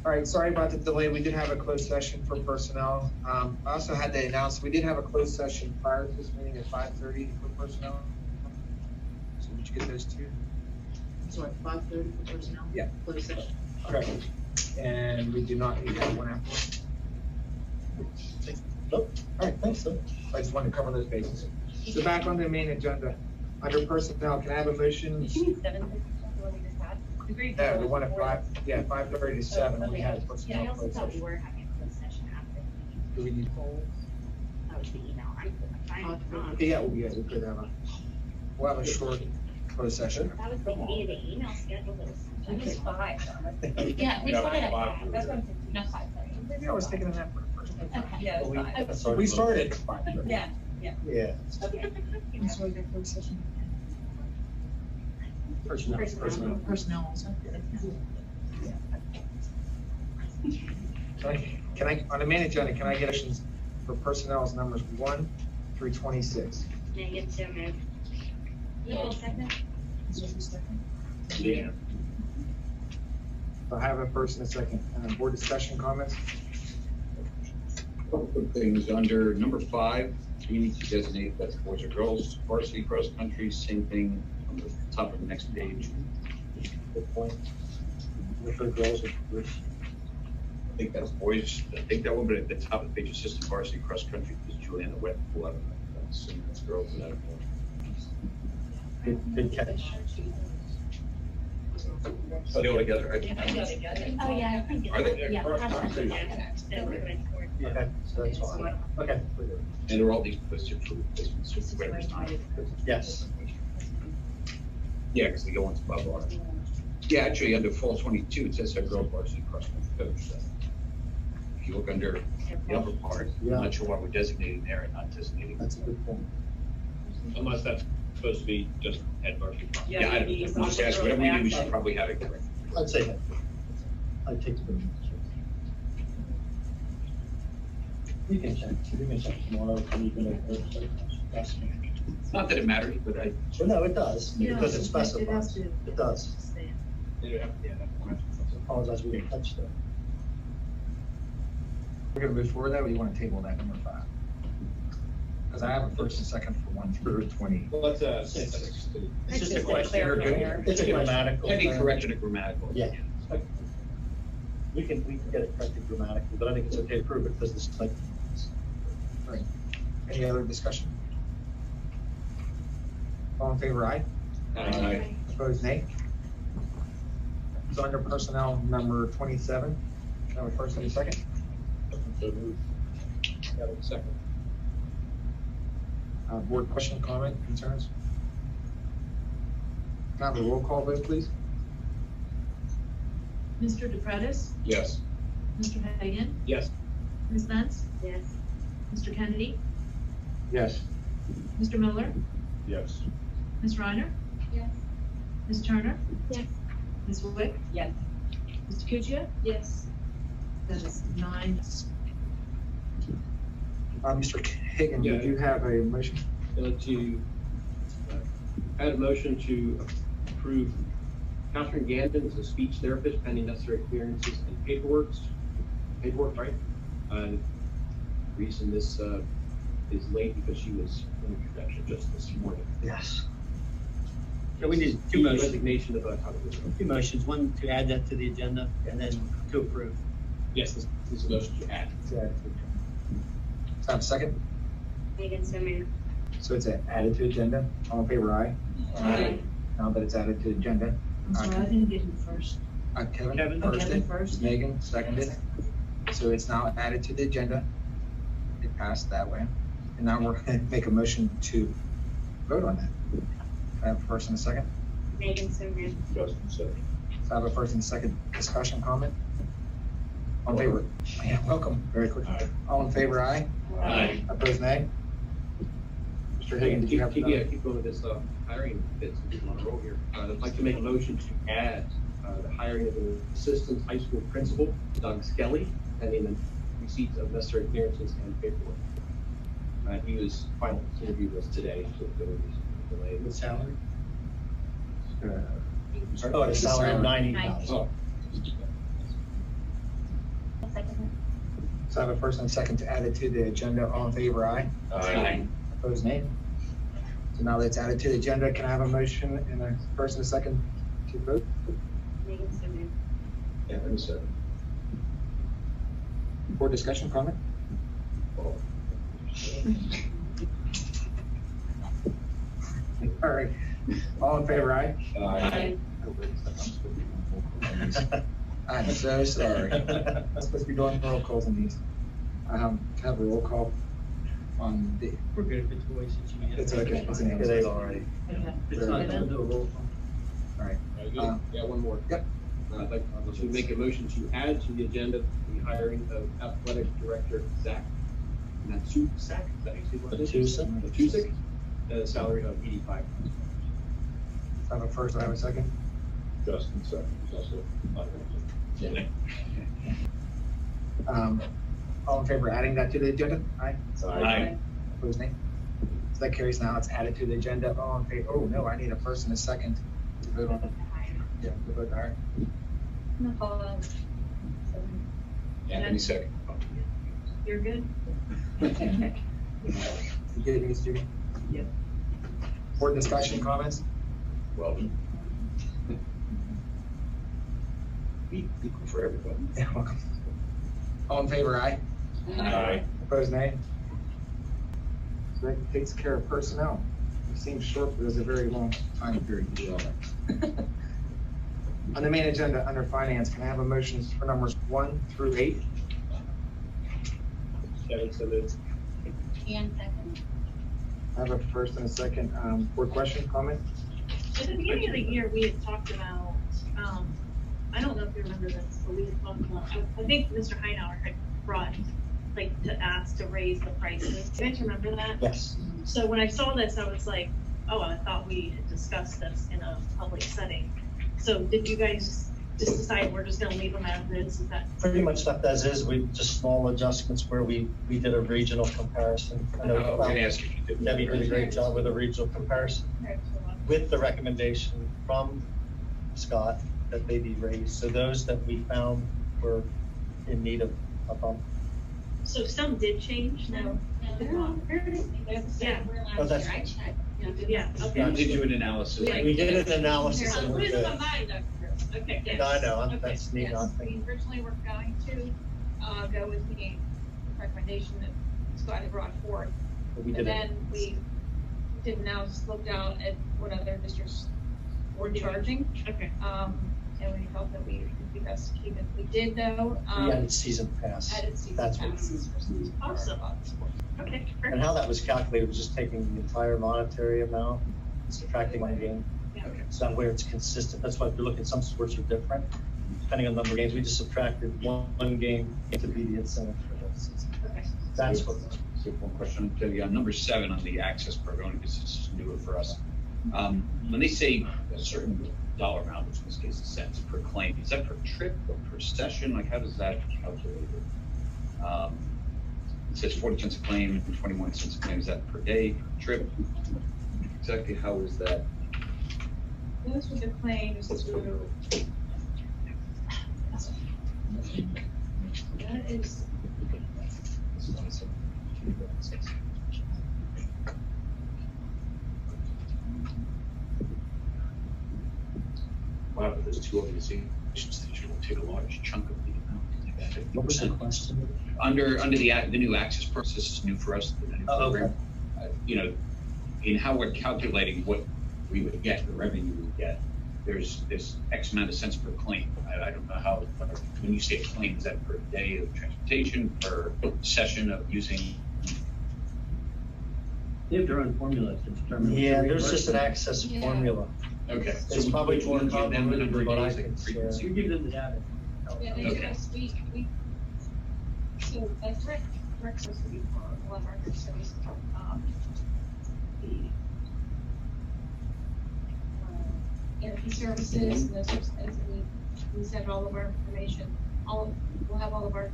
All right, sorry about the delay. We did have a closed session for personnel. I also had to announce, we did have a closed session prior to this meeting at 5:30 for personnel. So did you get those two? So at 5:30 for personnel? Yeah. Closed session. Okay. And we do not need to have one after. Nope. All right, thanks. I just wanted to cover those bases. So back on the main agenda, under personnel, can I have a motion? Did you mean 7:50, the one we just had? No, the one at 5:30 to 7, we had Yeah, I personnel also closed thought we session. were having a closed session after the Do we need? that was the email. I'm fine. Okay, yeah, we could have we'll have a short closed session. That was the email schedule that was. It was 5. Yeah, we started at 5. That's what I'm thinking. Not 5:30. Maybe I was taking a nap for the first time. Okay. Yeah, it was 5. We started at 5:30. Yeah, Yeah. okay. So the closed session. Personnel. Personnel also. Can I, on the main agenda, can I get motions for personnel's numbers 1 through 26? Negative, so moved. Yeah, second. Yeah. I have a first and a second. Board discussion comments? Couple quick things, under number 5, we need to designate if that's boys or girls, varsity cross country, same thing on the top of the next page. Good point. For girls, I think that's boys, I think that one, but at the top of the page, assistant varsity cross country is Juliana Webb. Well, I don't know, that's girls and that. good catch. So they all together, right? Oh, yeah, I think. Are they? Yeah. Okay, so that's fine. Okay. And they're all these posted for replacements, so whatever's not. Yes. Yeah, because they go into above water. Yeah, actually, under fall 22, it says a girl varsity cross country coach. So if you look under the upper part, I'm not sure why we're designating there and not designating. That's a good point. Unless that's supposed to be just head varsity. Yeah, I don't know. I'm just asking, whatever we do, we should probably have it correct. I'd say that. I'd take the. You can check tomorrow, you can make. It's not that it matters, but I, Well, no, it does, because it's It specified. has to. It does. Apologize, we didn't touch that. We're gonna move forward, though, or you wanna table that number 5? Because I have a first and second for 1 through 20. Well, let's, It's just a Just question. clarify. It's a grammatical. any correction of grammatical. Yeah. We can get it corrected grammatically, but I think it's okay to prove it because this is like. Right. Any other discussion? All in favor, aye? Aye. Opposed, nay? So under personnel number 27, have a first and a second? Second. Board question, comment, concerns? Can I have a roll call vote, please? Mr. DePretis, Yes. Mr. Hagan, Yes. Ms. Lentz, Yes. Mr. Kennedy, Yes. Mr. Miller, Yes. Ms. Reiner, Yes. Ms. Turner, Yes. Ms. Wick, Yes. Mr. Kusia, Yes. that is 9. Mr. Hagan, did you have a motion? I'd like to add a motion to approve Catherine Gandon as a speech therapist pending necessary clearances and paperwork, right? The reason this is late because she was in introduction just this morning. Yes. So we need two motions, Resignation of Tyler Wisdom. two motions, one to add that to the agenda and then to approve. Yes, this is a motion to add. So I have a second? Megan, so moved. So it's added to agenda. All in favor, aye? Aye. Now that it's added to agenda. I'm sorry, I didn't get him first. Kevin Oh, first. Kevin first. Megan seconded. So it's now added to the agenda. It passed that way. And now we're going to make a motion to vote on that. I have a first and a second. Megan, so moved. Justin said. So I have a first and second discussion comment. All in favor? Yeah, welcome, very quick. Aye. All in favor, aye? Aye. Opposed, nay? Mr. Hagan, did you have? Yeah, keep going with this hiring bits, we want to roll here. I'd like to make a motion to add the hiring of an assistant high school principal, Doug Skelly, pending the receipt of necessary clearances and paperwork. He was, final interview was today, so there was a delay. The salary? Oh, the salary of 90,000. Oh, I'll second So I have a first and second to add it to the agenda. All in favor, aye? Aye. Opposed, nay? So now that's added to the agenda. Can I have a motion and a first and a second to vote? Megan, so moved. Yeah, and so. Board discussion, comment? All right. All in favor, aye? Aye. I'm so sorry. I'm supposed to be doing roll calls on these. Have a roll call on the, We're good if it's voice. it's okay. It's an They've already. Okay. It's not, we'll do a roll call. all right. Yeah, one more. Yep. I'd like to make a motion to add to the agenda the hiring of athletic director Zach Matsusak, is that how you say what it is? Matusik, at a salary of $85,000. I have a first, I have a second. Justin said, he's also. All in favor of adding that to the agenda? Aye. Aye. Opposed, nay? So that carries now, it's added to the agenda. All in favor? Oh, no, I need a first and a second to vote on. Yeah, to vote, all right. Nicole. Anthony second. You're good? You get these, Judy? Yep. Board discussion, comments? Well. Equal for everybody. Yeah, welcome. All in favor, aye? Aye. Opposed, nay? So that takes care of personnel. It seems short, but there's a very long time period to do all that. On the main agenda, under finance, can I have a motion for numbers 1 through 8? Kevin, so moved. And second. I have a first and a second. Board question, comment? At the beginning of the year, we had talked about, I don't know if you remember this, but we had talked about, I think Mr. Heinauer had brought, like, to ask to raise the prices. Do you guys remember that? Yes. So when I saw this, I was like, oh, I thought we had discussed this in a public setting. So did you guys just decide we're just gonna leave them as is? Is that? Pretty much left as is, we just small adjustments where we did a regional comparison. I know, I was gonna ask if you did. Debbie did a great job with a regional comparison, with the recommendation from Scott that they be raised. So those that we found were in need of a bump. So some did change? No. Yeah. Oh, that's- Yeah, We okay. did do an analysis. We did an analysis and What we're is good. my mind, Dr. Okay, yes. No, I know, Okay. that's neat, Yes, I think. we originally were going to, go with the recommendation that Scott had brought forth. But we And did it. then we did now just looked out at what other districts were charging, Okay. and we felt that we would be best to keep it. We did though, We added season pass. added season That's what- passes for some. Awesome. Okay, And perfect. how that was calculated was just taking the entire monetary amount, subtracting one game. Yeah. So that way it's consistent. That's why if you're looking, some sports are different, depending on the number of games. We just subtracted one game to be the incentive for this. Okay. That's what. So one question, Debbie, on number 7 on the access program, because this is newer for us. When they say a certain dollar amount, which in this case is cents per claim, is that per trip or per session? Like, how does that calculate? It says 40 cents a claim and 21 cents a claim. Is that per day, per trip? Exactly how is that? Those were the claims to. That is. Wow, there's 2 organizations that should take a large chunk of the amount. What was the question? Under the new access process, this is new for us, the new Oh, okay. program. You know, in how we're calculating what we would get, the revenue we would get, there's this X amount of cents per claim. I don't know how, when you say a claim, is that per day of transportation, per session of using? They have their own formula to determine. Yeah, there's just an access Yeah. formula. Okay. It's So probably which one more give them the number of complicated than what I days, like can frequency? share. You give them the data. Yeah, they Okay. just, we, so that's Rick's supposed to be for one of our services, the energy services, and those sorts of things, and we send all of our information, we'll have all of our,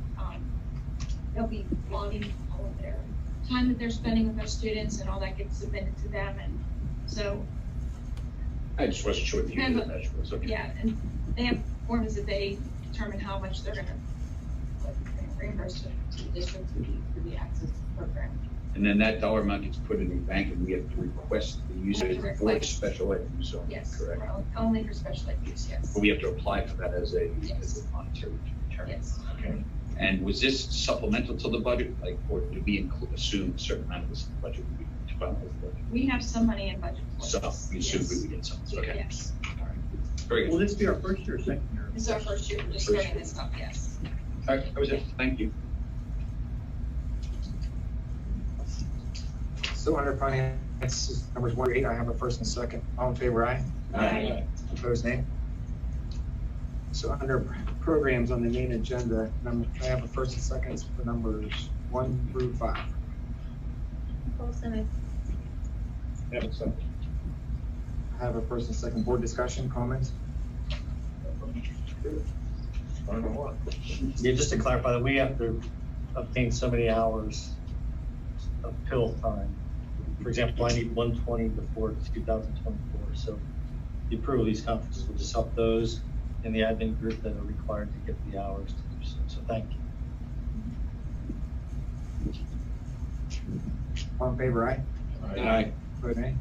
they'll be logging all of their time that they're spending with our students, and all that gets submitted to them, and so, I just wasn't sure what the Kind unit of- measure was. Okay. yeah, and they have forms that they determine how much they're gonna reimburse to the district through the access program. And then that dollar amount gets put in a bank and we have to request the use of it for Request. special ed use only, Yes, correct? only for special ed use, yes. But we have to apply for that as a Yes. monetary return. Yes. Okay. And was this supplemental to the budget, like, or did we assume a certain amount of this in the budget would be to finalize the budget? We have some money in budget for So this. we assumed we Yes. would get some, okay. Yes. All right. Very Will good. this be our first year or second year? This is our first year, we're just First starting year. this up, yes. All right, that was it. Thank you. So under finance, numbers 1 to 8, I have a first and second. All in favor, aye? Aye. Opposed, nay? So under programs on the main agenda, I have a first and second for numbers 1 through 5. Colson, Kevin, so. I have a first and second. Board discussion, comments? Yeah, just to clarify that we have to obtain so many hours of pill time. For example, I need 120 before 2024, so the approval of these conferences will just help those in the admin group that are required to get the hours to do so. So thank you. All in favor, aye? Aye. Vote nay.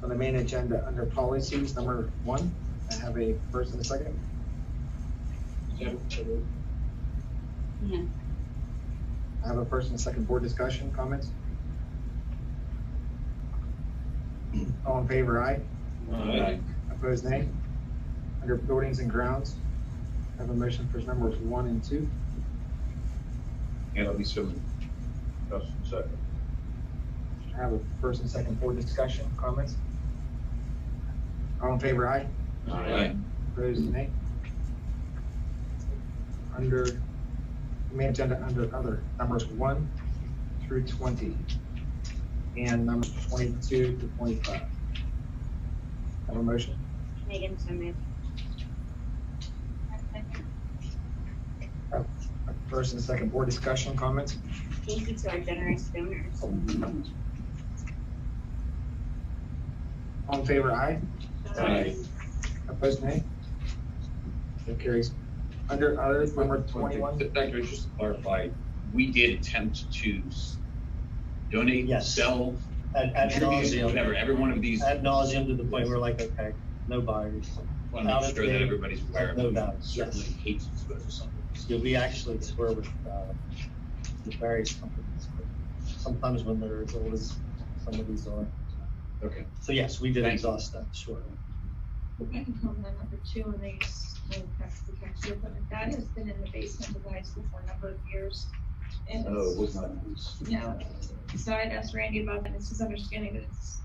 On the main agenda, under policies, number 1, I have a first and a second. Yeah. I have a first and a second. Board discussion, comments? All in favor, aye? Aye. Opposed, nay? Under buildings and grounds, I have a motion for numbers 1 and 2. And I'll be so, Justin second. I have a first and second. Board discussion, comments? All in favor, aye? Aye. Opposed, nay? Under, the main agenda, under other, numbers 1 through 20, and numbers 22 to 25. Have a motion? Megan, so moved. First and second. Board discussion, comments? Thank you to our generous donors. All in favor, aye? Aye. Opposed, nay? That carries. Under others, number 21. Dr., just to clarify, we did attempt to donate, Yes. sell, Ad contribute, nauseam. whatever, every one of these. Ad nauseum to the point where we're like, okay, no buyers. Want to Out make of sure that date, everybody's aware of no it. doubt, Certainly yes. hate to expose to something. Yeah, we actually swear with various companies, but sometimes when they're as old as some of these are. Okay. So yes, we did Thank you. exhaust that, sure. I can comment on number 2, and they text the text equipment. That has been in the basement of the high school for a number of years. And Oh, it was not. yeah, so I'd asked Randy about that, and it's his understanding that it's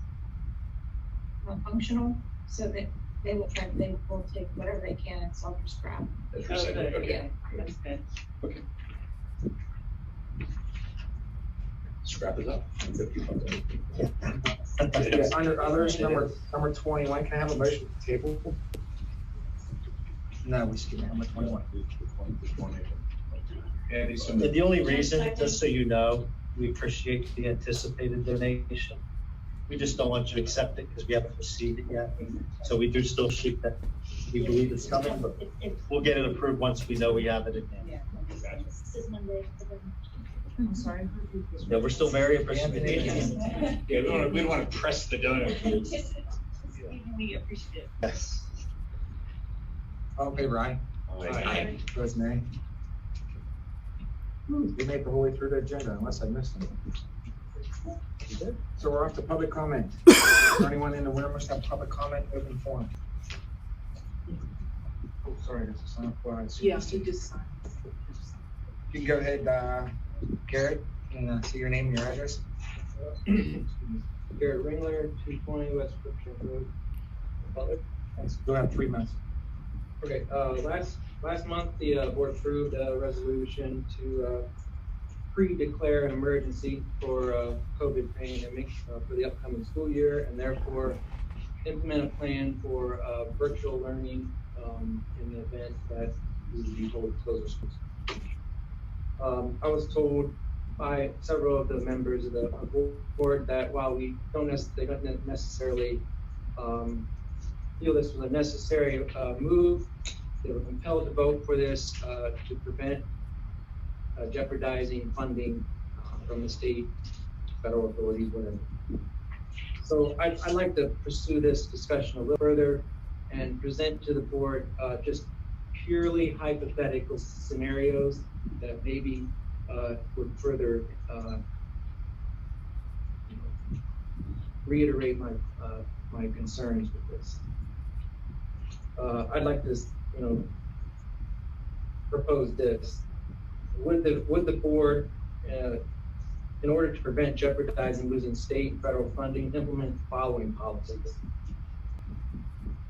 not functional, so that they will take whatever they can and sell for scrap. That's recycled, okay. That's good. Okay. Scrap is up. Yeah, under others, number 21, can I have a motion to table? No, we skipped number 21. Andy, so And the only reason, just so you know, we appreciate the anticipated donation. We just don't want you to accept it because we haven't received it yet. So we do still shoot that. We believe it's coming, but we'll get it approved once we know we have it in hand. This is Monday. I'm sorry. Yeah, we're still very appreciative. Yeah, we don't want to press the donut. We appreciate it. Yes. All in favor, aye? Aye. Opposed, nay? We made the whole way through the agenda unless I missed them. So we're off to public comment. Is there anyone in the room wants to have public comment, open forum? Oh, sorry, there's a sign up for it. Yeah, you just signed. You can go ahead, Garrett, and see your name and your address. Garrett Ringler, 220 West Brookshire Road, Butler. Thanks. Go ahead, 3 minutes. Okay, last month, the board approved a resolution to pre-declare an emergency for COVID pandemic for the upcoming school year, and therefore implement a plan for virtual learning in the event that we would be told to close our schools. I was told by several of the members of the board that while they don't necessarily feel this was a necessary move, they were compelled to vote for this to prevent jeopardizing funding from the state, federal authorities, whatever. So I'd like to pursue this discussion a little further and present to the board just purely hypothetical scenarios that maybe would further reiterate my concerns with this. I'd like to, propose this. Would the board, in order to prevent jeopardizing losing state and federal funding, implement the following policies?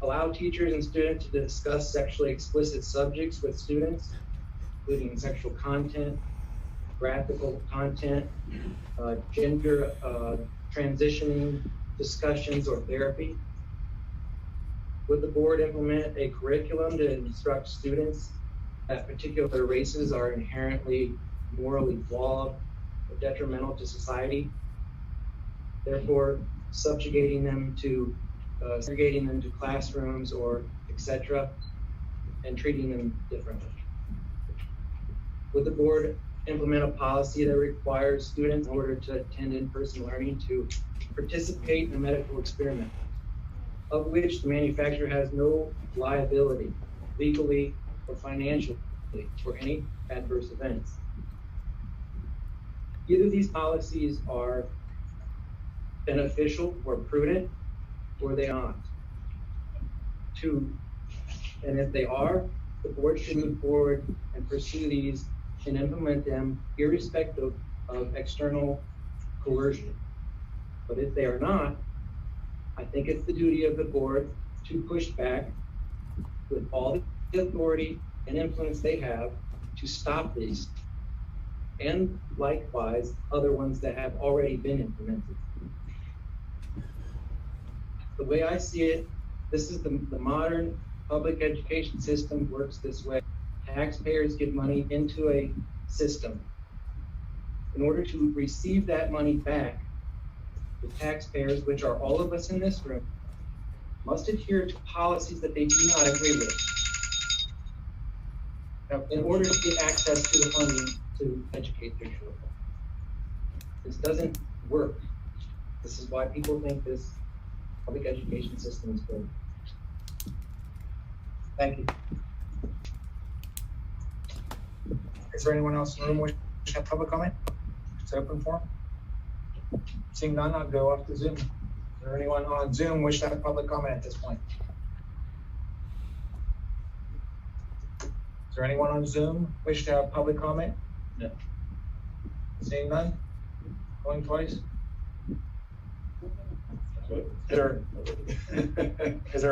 Allow teachers and students to discuss sexually explicit subjects with students, including sexual content, graphical content, gender transitioning discussions or therapy. Would the board implement a curriculum to instruct students that particular races are inherently morally flawed or detrimental to society? therefore subjugating them to, segregating them to classrooms or et cetera, and treating them differently. Would the board implement a policy that requires students, in order to attend in-person learning, to participate in a medical experiment, of which the manufacturer has no liability, legally or financially, for any adverse events? Either these policies are beneficial or prudent, or they aren't. And if they are, the board should move forward and pursue these and implement them irrespective of external coercion. But if they are not, I think it's the duty of the board to push back with all the authority and influence they have to stop these, and likewise other ones that have already been implemented. The way I see it, this is the modern public education system works this way. Taxpayers give money into a system. In order to receive that money back, the taxpayers, which are all of us in this room, must adhere to policies that they do not agree with. Now, in order to get access to the funding to educate their children. This doesn't work. This is why people think this public education system is good. Thank you. Is there anyone else in the room wish to have public comment? It's open forum. Seeing none, I'll go off to Zoom. Is there anyone on Zoom wish to have public comment at this point? Is there anyone on Zoom wish to have public comment? No. Seeing none? Going twice? Is there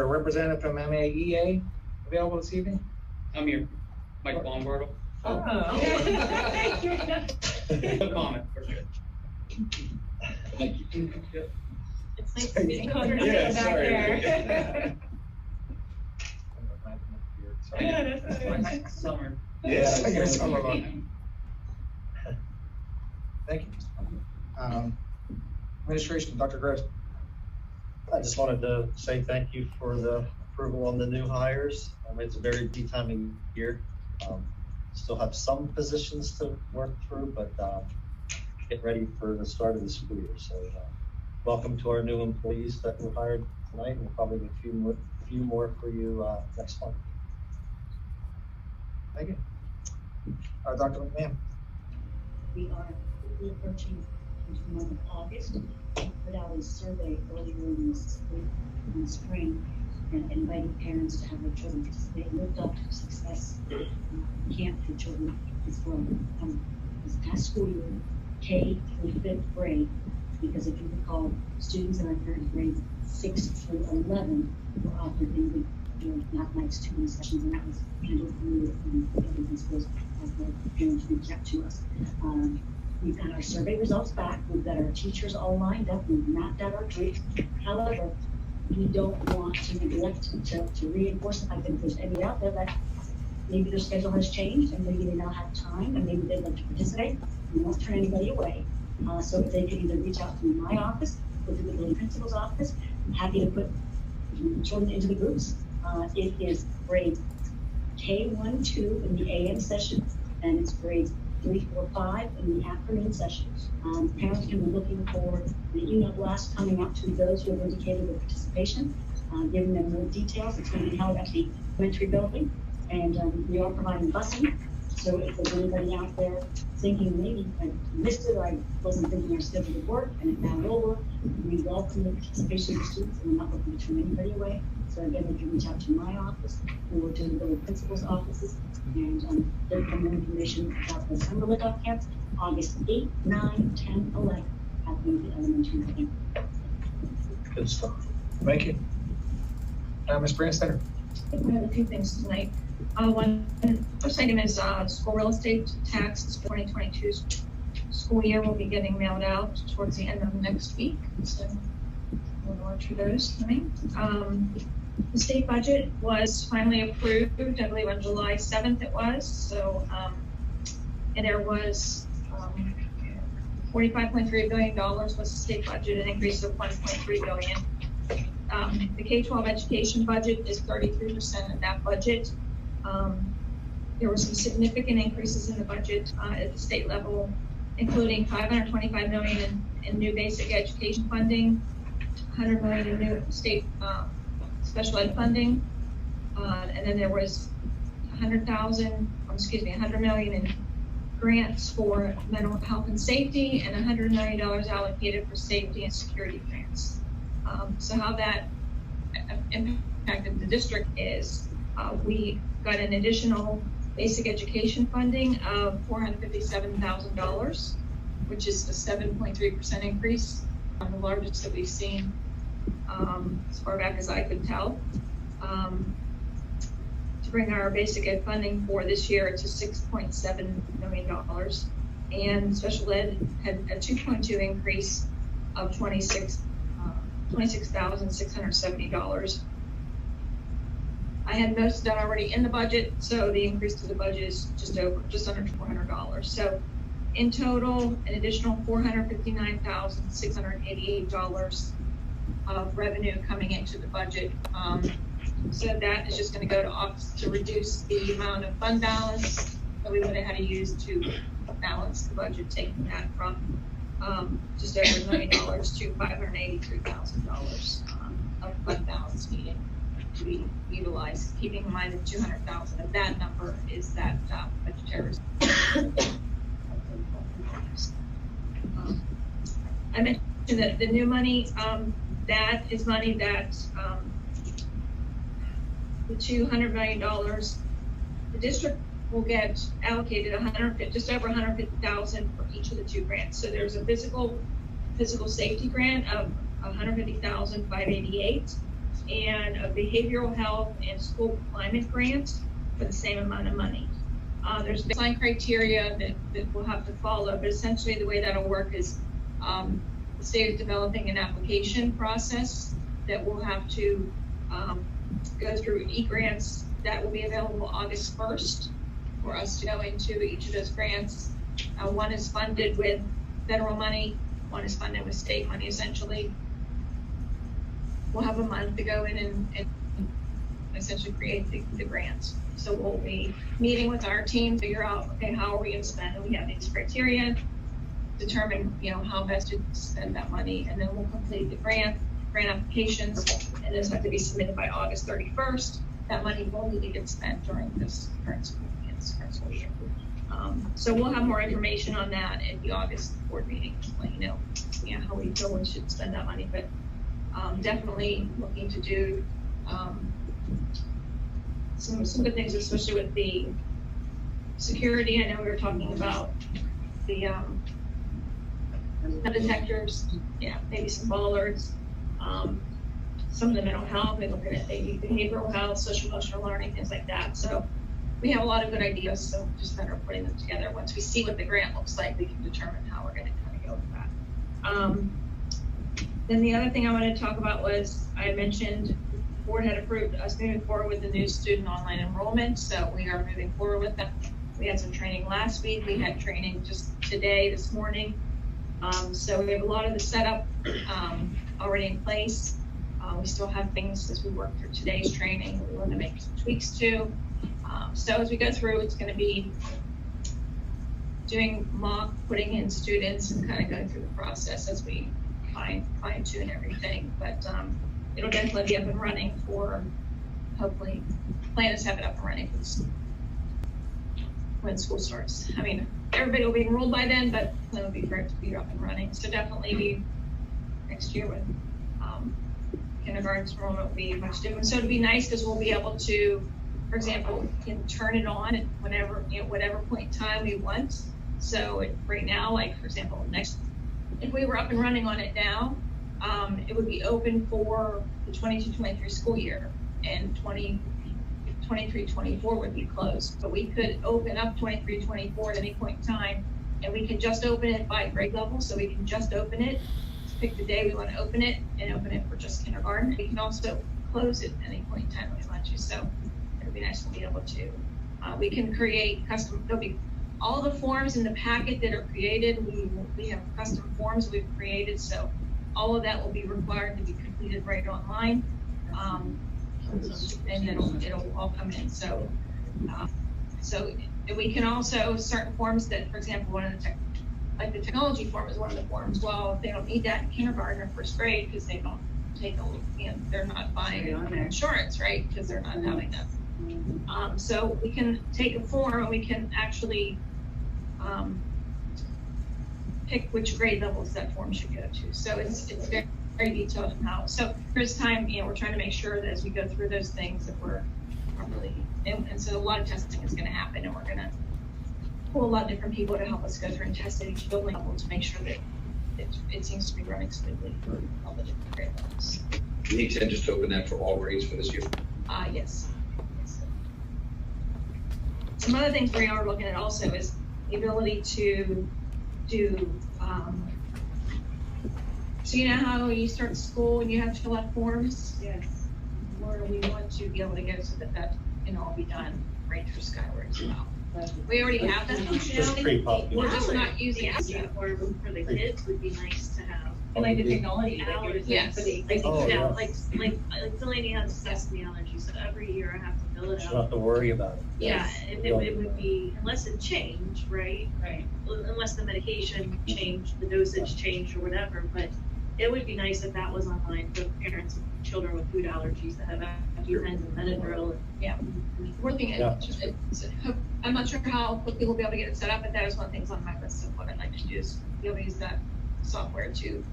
a representative from MAEA available this evening? I'm here, Mike Baumgartel. Oh. Thank you. No comment, for sure. Thank you. It's nice to meet you. Yeah, Back sorry. there. Summer. Yes, I guess summer. Thank you. Administration, Dr. Gross. I just wanted to say thank you for the approval on the new hires. It's a very busy time of year. Still have some positions to work through, but get ready for the start of the school year. So welcome to our new employees that were hired tonight, and we'll probably have a few more for you next month. Thank you. Dr. McMahon. We are quickly approaching into the month of August. We put out a survey earlier in the spring and invited parents to have their children participate in Lift Up Success Camp for children as well. This past school year, K through 5th grade, because if you recall, students in our current grades 6 through 11 were offered individual mathematics tutoring sessions, and that was handled through other principals as the parents reached out to us. We've got our survey results back. We've got our teachers all lined up. We've mapped out our group. However, we don't want to neglect to reinforce the fact that if there's any out there that maybe their schedule has changed and maybe they now have time and maybe they'd like to participate, we won't turn anybody away. So if they could either reach out to my office or to the building principal's office, I'm happy to put children into the groups. It is grade K1, 2 in the AM session, and it's grades 3, 4, 5 in the afternoon sessions. Parents can be looking for the email blast coming out to those who have indicated their participation, giving them more details. It's going to be held at the elementary building, and we are providing busing. So if there's anybody out there thinking maybe I missed it, or I wasn't thinking our schedule would work, and it now will work, we welcome the participation of the students, and we're not looking to turn anybody away. So again, they can reach out to my office or to the building principal's offices, and get more information about the summer lift-off camps, August 8, 9, 10, 11, at the elementary building. Good stuff. Thank you. Ms. Branstetter. I think we have a few things tonight. First item is school real estate tax for 2022 school year will be getting mailed out towards the end of next week. So we'll go through those tonight. The state budget was finally approved, I believe on July 7th it was. So, and there was $45.3 billion was the state budget, an increase of $1.3 billion. The K-12 education budget is 33% of that budget. There were some significant increases in the budget at the state level, including $525 million in new basic education funding, $100 million in new state special ed funding, and then there was $100 million in grants for mental health and safety, and $100 million allocated for safety and security grants. So how that impacted the district is we got an additional basic education funding of $457,000, which is a 7.3% increase, the largest that we've seen as far back as I could tell. To bring our basic ed funding for this year to $6.7 million, and special ed had a 2.2 increase of $26,670. I had most of that already in the budget, so the increase to the budget is just under $400. So in total, an additional $459,688 of revenue coming into the budget. So that is just going to go to office to reduce the amount of fund balance that we would have had to use to balance the budget, taking that from just over $1 million to $583,000 of fund balance needed to be utilized, keeping in mind that $200,000 of that number is that budgetary. I mentioned that the new money, that is money that the $200 million, the district will get allocated just over $150,000 for each of the two grants. So there's a physical safety grant of $150,588 and a behavioral health and school climate grant for the same amount of money. There's baseline criteria that we'll have to follow, but essentially the way that'll work is the state is developing an application process that we'll have to go through e-grants that will be available August 1st for us to go into each of those grants. One is funded with federal money, one is funded with state money, essentially. We'll have a month to go in and essentially create the grants. So we'll be meeting with our team, figure out, okay, how are we going to spend? And we have these criteria, determine, how best to spend that money, and then we'll complete the grant applications, and those have to be submitted by August 31st. That money will need to get spent during this current school year. So we'll have more information on that at the August board meeting, to let you know, how we feel we should spend that money. But definitely looking to do some good things, especially with the security. I know we were talking about the detectors, maybe some bollards, some of the mental health, we're looking at maybe behavioral health, social emotional learning, things like that. So we have a lot of good ideas, so just better putting them together. Once we see what the grant looks like, we can determine how we're going to kind of go with that. Then the other thing I wanted to talk about was, I mentioned the board had approved us moving forward with the new student online enrollment, so we are moving forward with that. We had some training last week, we had training just today, this morning. So we have a lot of the setup already in place. We still have things as we work through today's training that we want to make some tweaks to. So as we go through, it's going to be doing mock, putting in students, and kind of going through the process as we fine tune everything. But it'll definitely be up and running for, hopefully, plan is to have it up and running when school starts. I mean, everybody will be enrolled by then, but it'll be great to be up and running. So definitely be next year with kindergarten enrollment will be much different. So it'd be nice because we'll be able to, for example, can turn it on at whenever, whatever point in time we want. So right now, like for example, if we were up and running on it now, it would be open for the 22-23 school year, and 23-24 would be closed. But we could open up 23-24 at any point in time, and we can just open it by grade level. So we can just open it, pick the day we want to open it, and open it for just kindergarten. We can also close it at any point in time we want to. So it'll be nice to be able to. We can create custom. There'll be all the forms in the packet that are created, we have custom forms we've created, so all of that will be required to be completed right online. And it'll all come in, so and we can also, certain forms that, for example, one of the like the technology form is one of the forms, well, if they don't need that in kindergarten or first grade, because they don't take they're not buying insurance, right, because they're not having that. So we can take a form and we can actually pick which grade levels that form should go to. So it's very, very detailed in how. So this time, we're trying to make sure that as we go through those things that we're really, and so a lot of testing is going to happen, and we're going to pull a lot of different people to help us go through and test at each building level to make sure that it seems to be running smoothly for all the different grade levels. Do you intend just to open that for all grades for this year? Yes. Some other things we are looking at also is the ability to do, so you know how you start school and you have to fill out forms? Yes. Where we want to be able to go so that can all be done right through Skyward as well. We already have that functionality. We're just not using it. The form for the kids would be nice to have. And like the technology. Hours, Yes. Like Delaney has sesame allergies, so every year I have to fill it You don't have out. to worry about it. Yeah, it would be, unless it changed, right? Right. Unless the medication changed, the dosage changed or whatever, but it would be nice if that was online for parents of children with food allergies that have EpiPens and Benadryl. Yeah. Working Yeah. I'm not sure how quickly we'll be able to get it set up, but that is one of the things on my list of what I'd like to do is be able to use that software to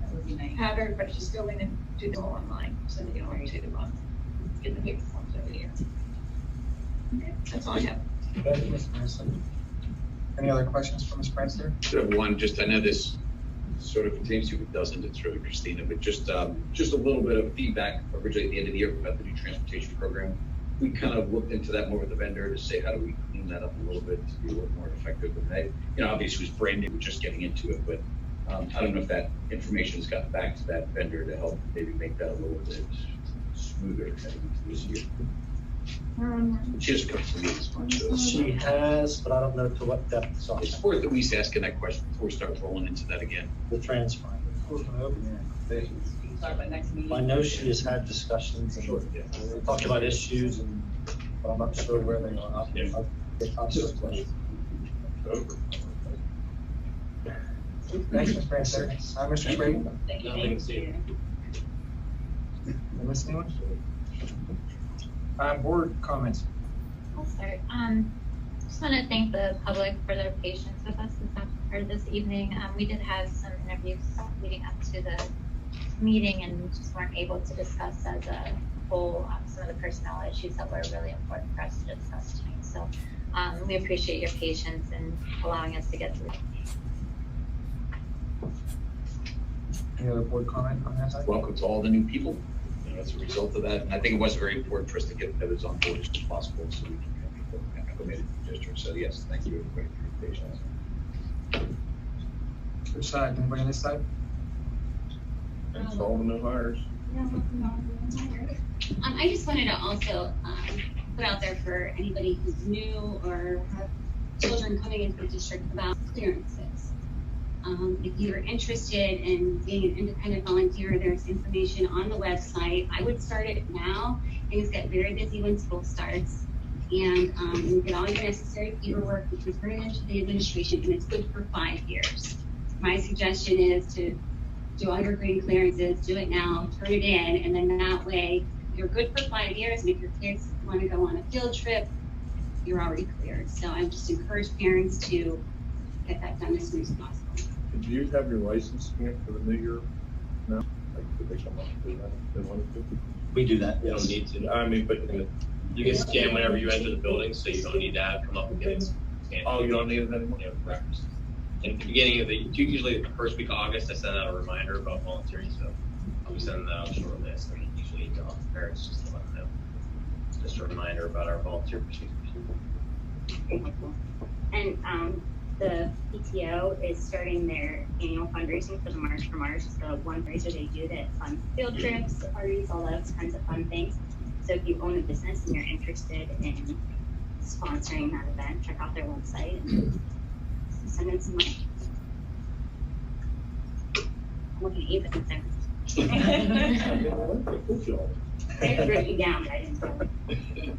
have everybody just go in and do it all online, so that you don't have to get the paper forms every year. Okay, that's all I have. Thank you, Ms. Madison. Any other questions for Ms. Prancer? Should have one, just, I know this sort of pertains to, it doesn't, it's really Christina, but just a little bit of feedback originally at the end of the year about the new transportation program. We kind of looked into that more with the vendor to say, how do we clean that up a little bit to be a little more effective than that? Obviously it was brand new, we're just getting into it, but I don't know if that information's gotten back to that vendor to help maybe make that a little bit smoother heading into this year. She has come to me as much. So She has, but I don't know to what depth it's on. it's worth at least asking that question before we start rolling into that again. The transfer. Start by next meeting. I know she has had discussions and we talked about issues, but I'm not sure where they are. I'll get questions. Thanks, Ms. Prancer. Mr. Schrader? Thank you. Miss anyone? Board comments. I'll start. Just want to thank the public for their patience with us this evening. We did have some interviews leading up to the meeting and just weren't able to discuss as a whole some of the personnel issues that were really important for us to discuss tonight. So we appreciate your patience in allowing us to get through. Any other board comment on that side? Welcome to all the new people. As a result of that, and I think it was very important for us to get those on board as possible so we can have people acclimated to the district. So yes, thank you everybody for your patience. Which side? Anybody on this side? That's all the new hires. I just wanted to also put out there for anybody who's new or have children coming into the district about clearances. If you're interested in being an independent volunteer, there's information on the website. I would start it now. Things get very busy when school starts. And you get all your necessary paperwork, you can turn it into the administration, and it's good for 5 years. My suggestion is to do all your green clearances, do it now, turn it in, and then that way you're good for 5 years. And if your kids want to go on a field trip, you're already cleared. So I just encourage parents to get that done as soon as possible. Did you have your license stamp for the new year? No? Like, did they come up with that? They wanted to? We do that, You yes. don't need to, I mean, but you can scan whenever you enter the building, so you don't need to come up and get it scanned. Oh, you don't need it anymore? Yeah, correct. And at the beginning of usually the first week of August, I send out a reminder about volunteering, so I'll be sending that out shortly. I send it usually to all parents just to let them know. Just a reminder about our volunteer procedures. And the PTO is starting their annual fundraising for the March for Mars. It's the one fundraiser they do that funds field trips, parties, all those kinds of fun things. So if you own a business and you're interested in sponsoring that event, check out their website and attendance and like. I'm looking at Eva there. I had written you down, but I didn't tell you.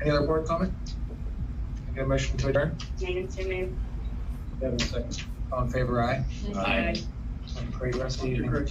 Any other board comment? Get a motion to adjourn? Megan, so moved. Kevin, second. All in favor, aye? Aye. Great rest of the evening.